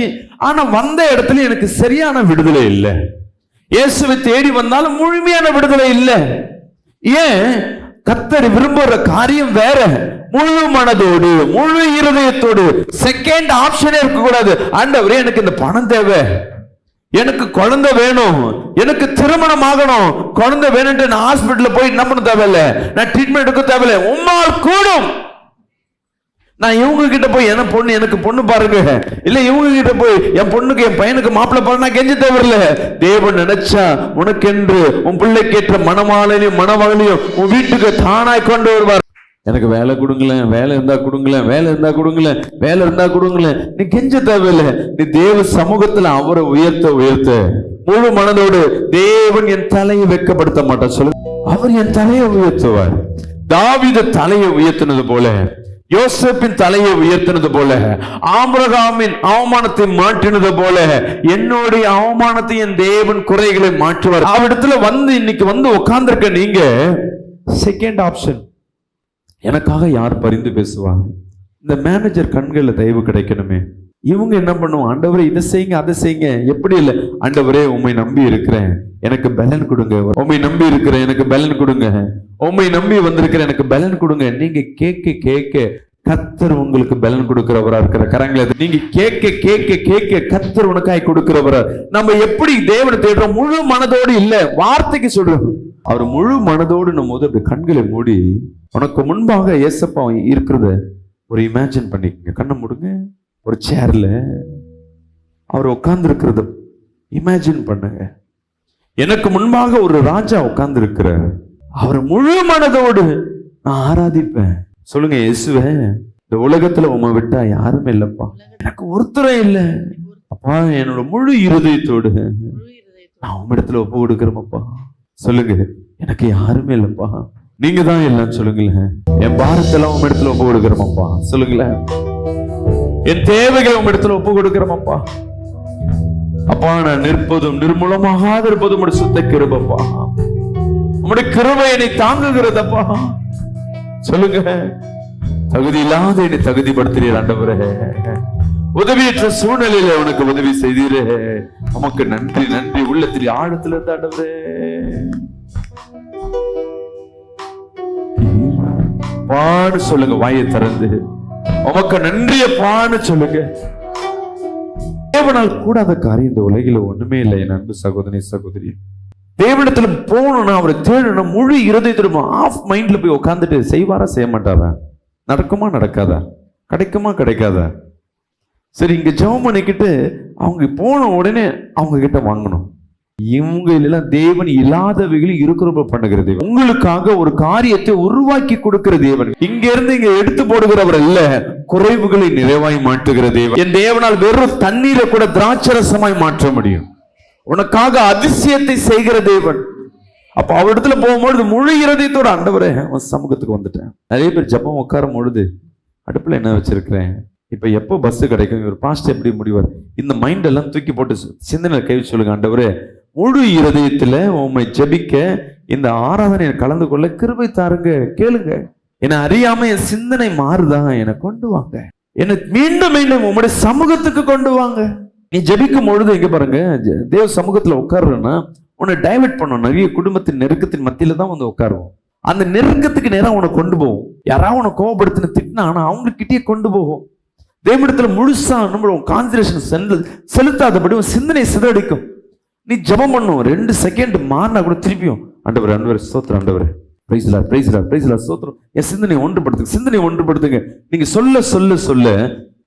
ஆனா வந்த இடத்துல எனக்கு சரியான விடுதலை இல்லை. இயேசுவை தேடி வந்தாலும் முழுமையான விடுதலை இல்லை. ஏன்? கர்த்தர் விரும்புற காரியம் வேற. முழு மனதோடு முழு இருதயத்தோடு செகண்ட் ஆப்ஷனே இருக்க கூடாது. ஆண்டவரே எனக்கு இந்த பணம் தேவை, எனக்கு குழந்தை வேணும், எனக்கு திருமணம் ஆகணும், குழந்தை வேணும்ட்டு நான் ஹாஸ்பிட்டல்ல போய் என்ன பண்ண தேவையில்லை, நான் ட்ரீட்மெண்ட் எடுக்க தேவையில்லை, உம்மால் கூடும். நான் இவங்க கிட்ட போய் என்ன பொண்ணு எனக்கு பொண்ணு பாருங்க, இல்ல இவங்க கிட்ட போய் என் பொண்ணுக்கு என் பையனுக்கு மாப்பிள்ளை பாருங்க, நான் கெஞ்ச தேவையில்ல. தேவன் நினைச்சா உனக்கென்று உன் பிள்ளைக்கு ஏற்ற மணமாலையும் மணமகளையும் உன் வீட்டுக்கு தானாய் கொண்டு வருவார். எனக்கு வேலை கொடுங்களேன், வேலை இருந்தா கொடுங்களேன், வேலை இருந்தா கொடுங்களேன், வேலை இருந்தா கொடுங்களேன். நீ கெஞ்ச தேவையில்லை. நீ தேவ சமூகத்துல அவரை உயர்த்த உயர்த்த முழு மனதோடு தேவன் என் தலையை வெட்கப்படுத்த மாட்டார். சொல்லு, அவர் என் தலையை உயர்த்துவார். தாவீது தலையை உயர்த்தினது போல, யோசேப்பின் தலையை உயர்த்தினது போல, ஆபிரகாமின் அவமானத்தை மாற்றினது போல என்னுடைய அவமானத்தை என் தேவன் குறைகளை மாற்றுவார். அவரிடத்துல வந்து இன்னைக்கு வந்து உட்கார்ந்திருக்க நீங்க செகண்ட் ஆப்ஷன், எனக்காக யார் பரிந்து பேசுவாங்க? இந்த மேனேஜர் கண்கள்ல தயவு கிடைக்கணுமே. இவங்க என்ன பண்ணுவோம்? ஆண்டவரே இதை செய்யுங்க, அதை செய்யுங்க. எப்படி இல்லை, ஆண்டவரே உம்மை நம்பி இருக்கிறேன், எனக்கு பலன் கொடுங்க. உம்மை நம்பி இருக்கிறேன், எனக்கு பலன் கொடுங்க. உம்மை நம்பி வந்திருக்கிறேன், எனக்கு பலன் கொடுங்க. நீங்க கேட்க கேட்க கர்த்தர் உங்களுக்கு பலன் கொடுக்கிறவரா இருக்கிற கரங்களை நீங்க கேட்க கேட்க கேட்க கர்த்தர் உனக்காய் கொடுக்கிறவரா. நம்ம எப்படி தேவனை தேடுறோம்? முழு மனதோடு இல்ல, வார்த்தைக்கு சொல்றோம். அவர் முழு மனதோடு நம்ம போது அப்படி கண்களை மூடி உனக்கு முன்பாக ஏசப்பா இருக்கிறத ஒரு இமேஜின் பண்ணிக்கங்க. கண்ணை மூடுங்க. ஒரு சேர்ல அவர் உட்கார்ந்து இருக்கிறத இமேஜின் பண்ணுங்க. எனக்கு முன்பாக ஒரு ராஜா உட்கார்ந்து இருக்கிறார். அவர் முழு மனதோடு நான் ஆராதிப்பேன். சொல்லுங்க, இயேசுவே, இந்த உலகத்துல உம்மை விட்டா யாருமே இல்லப்பா, எனக்கு ஒருத்தரே இல்லை அப்பா, என்னோட முழு இருதயத்தோடு நான் உம்மிடத்துல ஒப்பு கொடுக்கிறேன்ப்பா. சொல்லுங்க, எனக்கு யாருமே இல்லப்பா, நீங்க தான் இல்லைன்னு சொல்லுங்களேன். என் பாரத்தெல்லாம் உம்மிடத்துல ஒப்பு கொடுக்கிறோமப்பா. சொல்லுங்களேன், என் தேவைகளை உம்மிடத்துல ஒப்பு கொடுக்கிறோமப்பா. அப்பா, நான் நிற்பதும் நிர்மூலமாக இருப்பதும் உம்முடைய சுத்த கிருபைப்பா. உம்முடைய கிருபை என்னை தாங்குகிறதப்பா. சொல்லுங்க, தகுதி இல்லாத என்னை தகுதிப்படுத்துறீர் ஆண்டவரே. உதவியற்ற சூழ்நிலையில உனக்கு உதவி செய்தீரே, உமக்கு நன்றி நன்றி. உள்ளத்தில் ஆழத்துல இருந்த ஆண்டவரே பான்னு சொல்லுங்க, வாயை திறந்து உமக்கு நன்றிய பான்னு சொல்லுங்க. தேவனால் கூடாத காரியம் இந்த உலகில ஒண்ணுமே இல்லை. என் அன்பு சகோதரி சகோதரி, தேவனிடத்துல போகணும்னா அவரை தேடணும் முழு இருதயத்துல ஆஃப் மைண்ட்ல போய் உட்காந்துட்டு செய்வாரா செய்ய மாட்டாரா, நடக்குமா நடக்காதா, கிடைக்குமா கிடைக்காதா? சரி, இங்க ஜெபம் பண்ணிக்கிட்டு அவங்க போன உடனே அவங்க கிட்ட வாங்கணும். இவங்க எல்லாம் தேவன் இல்லாதவைகளும் இருக்கிறப்ப பண்ணுகிறது. உங்களுக்காக ஒரு காரியத்தை உருவாக்கி கொடுக்கிற தேவன். இங்க இருந்து இங்க எடுத்து போடுகிறவர் அல்ல, குறைவுகளை நிறைவாய் மாற்றுகிற தேவன். என் தேவனால் வெறும் தண்ணீரை கூட திராட்சரசமாய் மாற்ற முடியும். உனக்காக அதிசயத்தை செய்கிற தேவன். அப்ப அவரிடத்துல போகும்பொழுது முழு இருதயத்தோட ஆண்டவரே உன் சமூகத்துக்கு வந்துட்டேன். நிறைய பேர் ஜெபம் உட்காரும் பொழுது அடுப்புல என்ன வச்சிருக்கிறேன், இப்ப எப்போ பஸ் கிடைக்கும், இவர் பாஸ்ட் எப்படி முடிவார், இந்த மைண்ட் எல்லாம் தூக்கி போட்டு சிந்தனை கை சொல்லுங்க. ஆண்டவரே, முழு இருதயத்துல உண்மை ஜெபிக்க இந்த ஆராதனை கலந்து கொள்ள கிருபை தாருங்க. கேளுங்க, என்னை அறியாம என் சிந்தனை மாறுதா, என்னை கொண்டு வாங்க, என்னை மீண்டும் மீண்டும் உங்களுடைய சமூகத்துக்கு கொண்டு வாங்க. நீ ஜெபிக்கும் பொழுது எங்க பாருங்க, தேவ சமூகத்துல உட்காருன்னா உன்னை டைவர்ட் பண்ணும். நிறைய குடும்பத்தின் நெருக்கத்தின் மத்தியில தான் வந்து உட்காருவோம். அந்த நெருக்கத்துக்கு நேரம் உன்னை கொண்டு போவோம். யாராவது உன்னை கோபப்படுத்தின திட்டினா ஆனா அவங்ககிட்டயே கொண்டு போகும். தேவனிடத்துல முழுசா நம்மளோட கான்சன்ட்ரேஷன் செலுத்தாதபடி உன் சிந்தனை சிதறடிக்கும். நீ ஜெபம் பண்ணும் 2 செகண்ட் மாறினா கூட திருப்பியும் ஆண்டவர் ஆண்டவர் ஸ்தோத்திரம், ஆண்டவர் praise Lord praise Lord praise Lord ஸ்தோத்திரம். என் சிந்தனை ஒன்றுபடுத்துங்க, சிந்தனை ஒன்றுபடுத்துங்க. நீங்க சொல்ல சொல்ல சொல்ல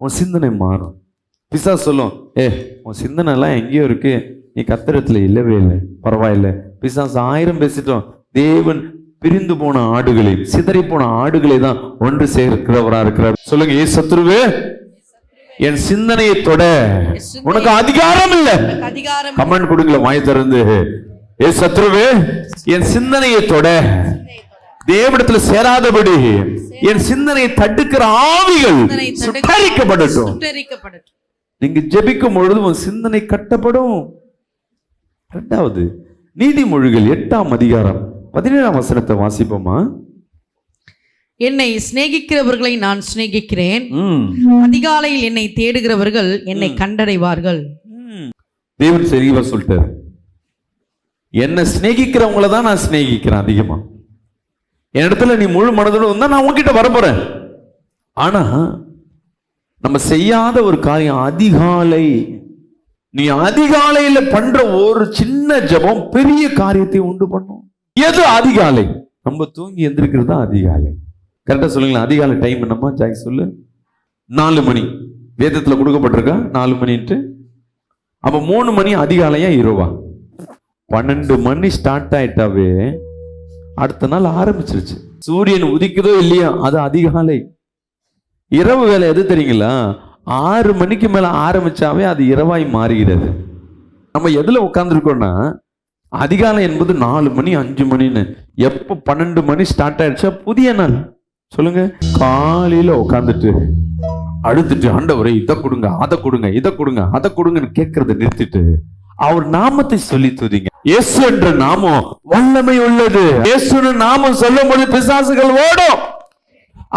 உன் சிந்தனை மாறும். பிசாசு சொல்லும், உன் சிந்தனை எல்லாம் எங்கேயோ இருக்கு, நீ கத்திரத்துல இல்லவே இல்லை, பரவாயில்லை. பிசாசு 1000 பேசிட்டோம். தேவன் பிரிந்து போன ஆடுகளை, சிதறி போன ஆடுகளை தான் ஒன்று சேர்க்கிறவரா இருக்கிறார். சொல்லுங்க, ஏ சத்ருவே, என் சிந்தனையை தொட உனக்கு அதிகாரம் இல்லை. கமெண்ட் கொடுங்கள வாய் திறந்து. ஏ சத்ருவே, என் சிந்தனையை தொட, தேவனிடத்துல சேராதபடி என் சிந்தனையை தடுக்கிற ஆவிகள் சுட்டரிக்கப்படட்டும். நீங்க ஜெபிக்கும் பொழுது உன் சிந்தனை கட்டப்படும். 2வது நீதிமொழிகள் 8ஆம் அதிகாரம் 17ஆம் வசனத்தை வாசிப்போமா? என்னை சிநேகிக்கிறவர்களை நான் சிநேகிக்கிறேன், அதிகாலையில் என்னை தேடுகிறவர்கள் என்னை கண்டடைவார்கள். தேவன் சரிவா சொல்லிட்டாரு, என்னை சிநேகிக்கிறவங்கள தான் நான் சிநேகிக்கிறேன் அதிகமா. என் இடத்துல நீ முழு மனதோடு வந்தா நான் உன்கிட்ட வரப்போறேன். ஆனா நம்ம செய்யாத ஒரு காரியம் அதிகாலை. நீ அதிகாலையில பண்ற ஒரு சின்ன ஜெபம் பெரிய காரியத்தை உண்டு பண்ணும். எது அதிகாலை? நம்ம தூங்கி எந்திரிக்கிறது தான் அதிகாலை. கரெக்டா சொல்லுங்களேன். அதிகாலை டைம் என்னமா ஜாய் சொல்லு? 4 மணி. வேதத்துல கொடுக்கப்பட்டிருக்கா 4 மணின்ட்டு. அப்ப 3 மணி அதிகாலையா இரவா? 12 மணி ஸ்டார்ட் ஆயிட்டாவே அடுத்த நாள் ஆரம்பிச்சிருச்சு. சூரியன் உதிக்குதோ இல்லையோ அது அதிகாலை. இரவு வேலை எது தெரியுங்களா? 6 மணிக்கு மேல ஆரம்பிச்சாவே அது இரவாய் மாறுகிறது. நம்ம எதுல உட்கார்ந்துருக்கோம்னா, அதிகாலை என்பது 4 மணி 5 மணின்னு. எப்போ 12 மணி ஸ்டார்ட் ஆயிடுச்சா புதிய நாள். சொல்லுங்க. காலையில உட்காந்துட்டு அழுத்துட்டு ஆண்டவரே இதை கொடுங்க, அதை கொடுங்க, இதை கொடுங்க, அதை கொடுங்கன்னு கேட்கறத நிறுத்திட்டு அவர் நாமத்தை சொல்லி துதிங்க. இயேசு என்ற நாமம் வல்லமை உள்ளது. இயேசுன்னு நாமம் சொல்லும் போது பிசாசுகள் ஓடும்.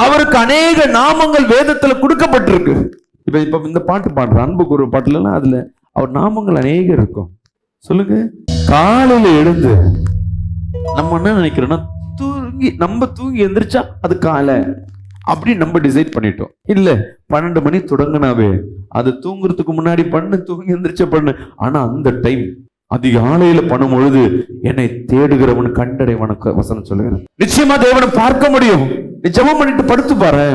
அவருக்கு அநேக நாமங்கள் வேதத்துல கொடுக்கப்பட்டிருக்கு. இப்ப இந்த பாட்டு பாடுற அன்பு குரு பாட்டுல எல்லாம் அதுல அவர் நாமங்கள் அநேக இருக்கும். சொல்லுங்க. காலையில எழுந்து நம்ம என்ன நினைக்கிறோம்னா, நம்ம தூங்கி எந்திரிச்சா அது காலை அப்படி நம்ம டிசைட் பண்ணிட்டோம். இல்ல 12 மணி தொடங்கினாவே அது தூங்குறதுக்கு முன்னாடி பண்ணு, தூங்கி எந்திரிச்ச பண்ணு. ஆனா அந்த டைம் அதிகாலையில பண்ணும் பொழுது என்னை தேடுகிறவன் கண்டடைவன் வசனம் சொல்லுகிறேன். நிச்சயமா தேவனை பார்க்க முடியும். நீ ஜெபம் பண்ணிட்டு படுத்து பாரு,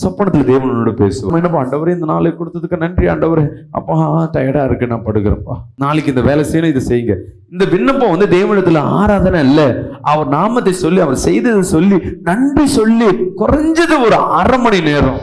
சொப்பனத்துல தேவனோட பேசுவோம். என்னப்பா ஆண்டவரே இந்த நாளை கொடுத்ததுக்கு நன்றி ஆண்டவரே, அப்பா டயர்டா இருக்கு நான் படுக்கிறப்பா, நாளைக்கு இந்த வேலை செய்யணும், இதை செய்யுங்க. இந்த விண்ணப்பம் வந்து தேவனிடத்துல ஆராதனை இல்ல, அவர் நாமத்தை சொல்லி அவர் செய்ததை சொல்லி நன்றி சொல்லி குறைஞ்சது ஒரு 1/2 மணி நேரம்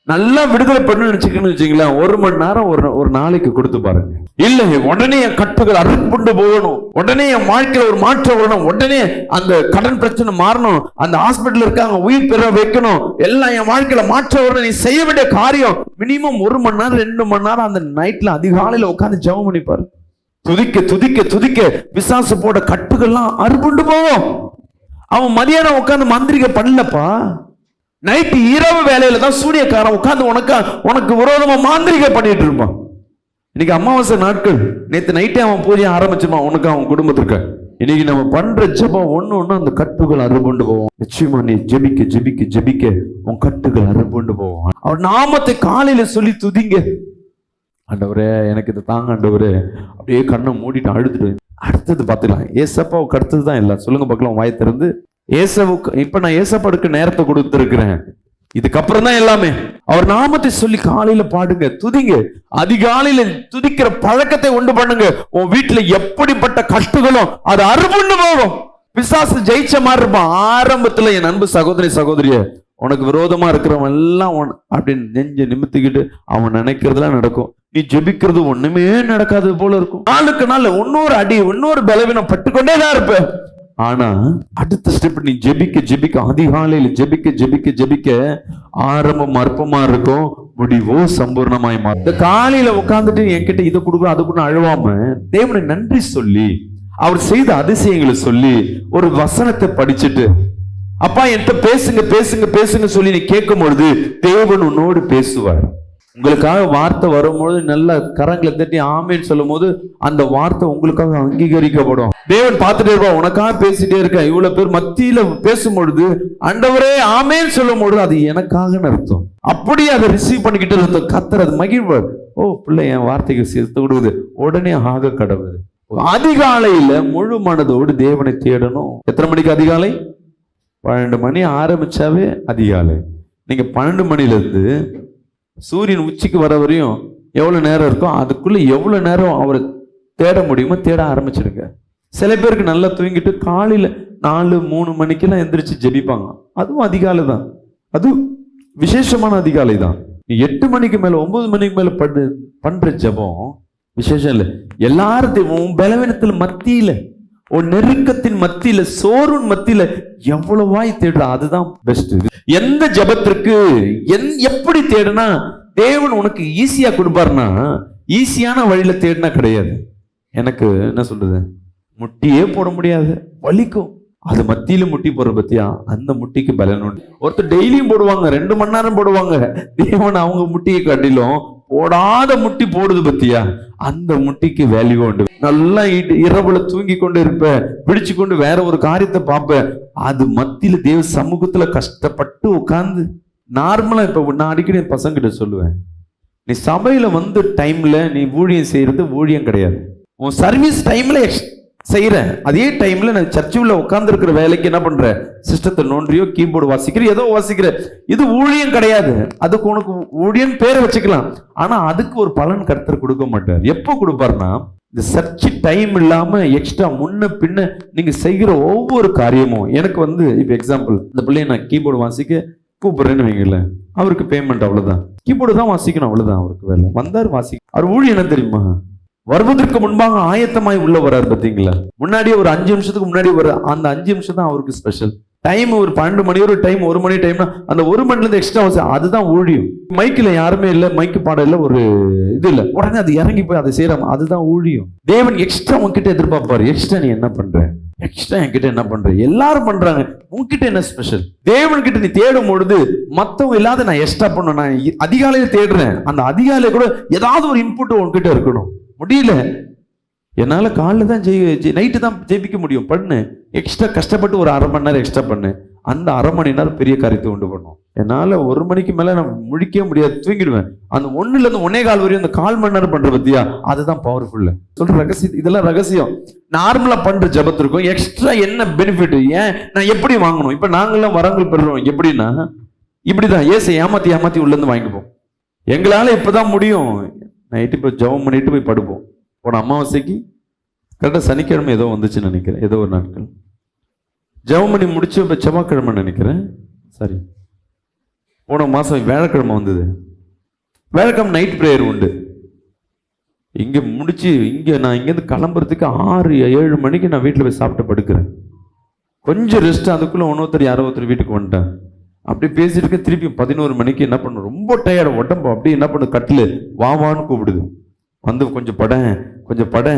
நல்லா விடுதலை பண்ணு நினைச்சுக்கணும்னு வச்சுங்களேன். 1 மணி நேரம் ஒரு நாளைக்கு கொடுத்து பாருங்க. இல்ல உடனே என் கட்டுகள் அறுப்புண்டு போகணும், உடனே என் வாழ்க்கையில ஒரு மாற்றம் வரணும், உடனே அந்த கடன் பிரச்சனை மாறணும், அந்த ஹாஸ்பிட்டல் இருக்காங்க உயிர் பெற வைக்கணும், எல்லாம் என் வாழ்க்கையில மாற்றம் வரணும். நீ செய்ய வேண்டிய காரியம் மினிமம் 1 மணி நேரம் 2 மணி நேரம் அந்த நைட்ல அதிகாலையில உட்காந்து ஜெபம் பண்ணிப்பாரு. துதிக்க துதிக்க துதிக்க பிசாசு போட கட்டுகள்லாம் அறுப்புண்டு போவோம். அவன் மதியானம் உட்காந்து மந்திரிக்க பண்ணலப்பா, நைட்டு இரவு வேலையில தான் சூரியக்காரன் உட்காந்து உனக்கு விரோதமா மாந்திரிக பண்ணிட்டு இருப்பான். இன்னைக்கு அமாவாசை நாட்கள், நேற்று நைட்டே அவன் பூஜை ஆரம்பிச்சிருப்பான் உனக்கு அவன் குடும்பத்திற்கு. இன்னைக்கு நம்ம பண்ற ஜெபம் ஒண்ணு அந்த கட்டுகள் அறுப்புண்டு போவோம். நிச்சயமா நீ ஜெபிக்க ஜெபிக்க ஜெபிக்க உன் கட்டுகள் அறுப்புண்டு போவோம். அவர் நாமத்தை காலையில சொல்லி துதிங்க. ஆண்டவரே எனக்கு இதை தாங்க ஆண்டவரே, அப்படியே கண்ணை மூடிட்டு அழுதுட்டு அடுத்தது பார்த்துக்கலாம். ஏசப்பாவுக்கு அடுத்தது தான் எல்லாம். சொல்லுங்க பார்க்கலாம் வாய் திறந்து. ஏசவுக்கு இப்ப நான் ஏசப்பாவுக்கு நேரத்தை கொடுத்திருக்கிறேன், இதுக்கப்புறம் தான் எல்லாமே. அவர் நாமத்தை சொல்லி காலையில பாடுங்க, துதிங்க. அதிகாலையில துதிக்கிற பழக்கத்தை உண்டு பண்ணுங்க. உன் வீட்டுல எப்படிப்பட்ட கஷ்டங்களும் அது அறுபுண்டு போகும். பிசாசு ஜெயிச்ச மாதிரி இருப்பான் ஆரம்பத்துல. என் அன்பு சகோதரி சகோதரிய, உனக்கு விரோதமா இருக்கிறவன் எல்லாம் அப்படின்னு நெஞ்ச நிமித்திக்கிட்டு அவன் நினைக்கிறதுலாம் நடக்கும். நீ ஜெபிக்கிறது ஒண்ணுமே நடக்காதது போல இருக்கும். நாளுக்கு நாள் இன்னொரு அடி இன்னொரு பலவீனம் பட்டுக்கொண்டேதான் இருப்ப. ஆனா அடுத்த ஸ்டெப் நீ ஜெபிக்க ஜெபிக்க, அதிகாலையில ஜெபிக்க ஜெபிக்க ஜெபிக்க ஆரம்பம் அற்பமா இருக்கும், முடிவோ சம்பூர்ணமாய் மாறும். இந்த காலையில உட்கார்ந்துட்டு என்கிட்ட இதை கொடுக்க அது கூட அழுவாம தேவனை நன்றி சொல்லி அவர் செய்த அதிசயங்களை சொல்லி ஒரு வசனத்தை படிச்சுட்டு, அப்பா என்கிட்ட பேசுங்க பேசுங்க பேசுங்க சொல்லி நீ கேட்கும் பொழுது தேவன் உன்னோடு பேசுவார். உங்களுக்காக வார்த்தை வரும்போது நல்ல கரங்களை தட்டி ஆமேன்னு சொல்லும் போது அந்த வார்த்தை உங்களுக்காக அங்கீகரிக்கப்படும். தேவன் பார்த்துட்டே இருப்பா, உனக்காக பேசிட்டே இருக்க. இவ்வளவு பேர் மத்தியில பேசும் பொழுது ஆண்டவரே ஆமேன்னு சொல்லும் பொழுது அது எனக்காக அர்த்தம். அப்படியே அதை ரிசீவ் பண்ணிக்கிட்டு அர்த்தம். கர்த்தர் அது மகிழ்வார். ஓ பிள்ளை என் வார்த்தைக்கு சேர்த்து விடுவது உடனே ஆக கடவுள். அதிகாலையில முழு மனதோடு தேவனை தேடணும். எத்தனை மணிக்கு அதிகாலை? 12 மணி ஆரம்பிச்சாவே அதிகாலை. நீங்க 12 மணில இருந்து சூரியன் உச்சிக்கு வர வரையும் எவ்வளவு நேரம் இருக்கும், அதுக்குள்ள எவ்வளவு நேரம் அவரை தேட முடியுமோ தேட ஆரம்பிச்சிடுங்க. சில பேருக்கு நல்லா தூங்கிட்டு காலையில 4-3 மணிக்கெல்லாம் எந்திரிச்சு ஜெபிப்பாங்க. அதுவும் அதிகாலை தான், அதுவும் விசேஷமான அதிகாலை தான். 8 மணிக்கு மேல 9 மணிக்கு மேல பண்ற ஜெபம் விசேஷம் இல்லை. எல்லாரும் உன் பலவீனத்துல மத்தியில, உன் நெருக்கத்தின் மத்தியில, சோர்வின் மத்தியில எவ்வளவாய் தேடுற அதுதான் பெஸ்ட். எந்த ஜபத்திற்கு எப்படி தேடுனா தேவன் உனக்கு ஈஸியா கொடுப்பாருன்னா, ஈஸியான வழியில தேடினா கிடையாது. எனக்கு என்ன சொல்றது, முட்டியே போட முடியாது, வலிக்கும். அது மத்தியில முட்டி போடுற பத்தியா, அந்த முட்டிக்கு பலன் உண்டு. ஒருத்தர் டெய்லியும் போடுவாங்க, 2 மணி நேரம் போடுவாங்க. தேவன் அவங்க முட்டியை காட்டிலும் போடாத முட்டி போடுது பத்தியா, அந்த முட்டிக்கு வேல்யூ உண்டு. நல்லா இரவுல தூங்கி கொண்டு இருப்ப, பிடிச்சு கொண்டு வேற ஒரு காரியத்தை பார்ப்ப. அது மத்தியில தேவ சமூகத்துல கஷ்டப்பட்டு உட்கார்ந்து நார்மலா. இப்ப நான் அடிக்கடி பசங்க கிட்ட சொல்லுவேன், நீ சபையில வந்து டைம்ல நீ ஊழியம் செய்யறது ஊழியம் கிடையாது. உன் சர்வீஸ் டைம்ல செய்யற அதே டைம்ல நான் சர்ச்சுல உட்கார்ந்து இருக்கிற வேலைக்கு என்ன பண்ற, சிஸ்டத்தை நோண்டியோ கீபோர்டு வாசிக்கிற ஏதோ வாசிக்கிற, இது ஊழியம் கிடையாது. அதுக்கு உனக்கு ஊழியம் பேரை வச்சுக்கலாம், ஆனா அதுக்கு ஒரு பலன் கர்த்தர் கொடுக்க மாட்டார். எப்போ கொடுப்பாருன்னா இந்த சர்ச் டைம் இல்லாம எக்ஸ்ட்ரா முன்ன பின்ன நீங்க செய்கிற ஒவ்வொரு காரியமும், எனக்கு வந்து இப்ப எக்ஸாம்பிள், இந்த பிள்ளைய நான் கீபோர்டு வாசிக்க கூப்பிடுறேன்னு வைங்களேன், அவருக்கு பேமெண்ட் அவ்வளவுதான், கீபோர்டு தான் வாசிக்கணும் அவ்வளவுதான், அவருக்கு வேலை வந்தாரு வாசிக்க. அவர் ஊழியம் என்ன தெரியுமா, வருவதற்கு முன்பாக ஆயத்தமாய் உள்ள வர்றாரு பாத்தீங்களா, முன்னாடியே ஒரு 5 நிமிஷத்துக்கு முன்னாடி வர, அந்த 5 நிமிஷம் தான் அவருக்கு ஸ்பெஷல் டைம். ஒரு 12 மணி ஒரு டைம், 1 மணி டைம்னா அந்த 1 மணில இருந்து எக்ஸ்ட்ரா அதுதான் ஊழியம். மைக்கில் யாருமே இல்லை, மைக்கு பாடம் இல்லை, ஒரு இது இல்லை, உடனே அது இறங்கி போய் அதை செய்யறாங்க, அதுதான் ஊழியம். தேவன் எக்ஸ்ட்ரா உன்கிட்ட எதிர்பார்ப்பாரு, எக்ஸ்ட்ரா நீ என்ன பண்ற, எக்ஸ்ட்ரா என்கிட்ட என்ன பண்ற, எல்லாரும் பண்றாங்க, உன்கிட்ட என்ன ஸ்பெஷல். தேவன் கிட்ட நீ தேடும் பொழுது மத்தவங்க இல்லாத நான் எக்ஸ்ட்ரா பண்ணணும், நான் அதிகாலையில தேடுறேன், அந்த அதிகாலையில கூட ஏதாவது ஒரு இன்புட் உன்கிட்ட இருக்கணும். முடியல, என்னால காலைல தான் நைட்டு தான் ஜெபிக்க முடியும், பண்ணு, எக்ஸ்ட்ரா கஷ்டப்பட்டு ஒரு 1/2 மணி நேரம் எக்ஸ்ட்ரா பண்ணு, அந்த 1/2 மணி நேரம் பெரிய காரியத்தை உண்டு பண்ணும். என்னால 1 மணிக்கு மேல நான் முழிக்கவே முடியாது, தூங்கிடுவேன். அந்த 1ல இருந்து 1.25 வரையும் அந்த 1/4 மணி நேரம் பண்ற பத்தியா, அதுதான் பவர்ஃபுல். சொல்ற ரகசியம், இதெல்லாம் ரகசியம். நார்மலா பண்ற ஜபத்திற்கும் எக்ஸ்ட்ரா என்ன பெனிஃபிட், ஏன் நான் எப்படி வாங்கணும். இப்ப நாங்கெல்லாம் வரங்கள் பெறுறோம் எப்படின்னா, இப்படிதான் ஏசை ஏமாத்தி உள்ள இருந்து வாங்கிப்போம். எங்களால இப்பதான் முடியும். நைட்டு இப்போ ஜபம் பண்ணிட்டு போய் படுப்போம். போன அமாவாசைக்கு கரெக்டாக சனிக்கிழமை ஏதோ வந்துச்சுன்னு நினைக்கிறேன், ஏதோ ஒரு நாட்கள் ஜெபம் பண்ணி முடிச்சு இப்போ செவ்வாய்க்கிழமை நினைக்கிறேன், சரி போன மாதம் வியாழக்கிழமை வந்தது. வியாழக்கிழமை நைட் ப்ரேயர் உண்டு. இங்கே முடிச்சு நான் இங்கேருந்து கிளம்புறதுக்கு 6-7 மணிக்கு நான் வீட்டில் போய் சாப்பிட்டு படுக்கிறேன். கொஞ்சம் ரெஸ்ட், அதுக்குள்ளே யாரோ ஒருத்தர் வீட்டுக்கு வந்துட்டேன். அப்படி பேசிட்டு இருக்க, திருப்பி 11 மணிக்கு என்ன பண்ணும், ரொம்ப டயர்டு உடம்பு, அப்படி என்ன பண்ணுது, கட்டில் வாவான்னு கூப்பிடுது, வந்து கொஞ்சம் பட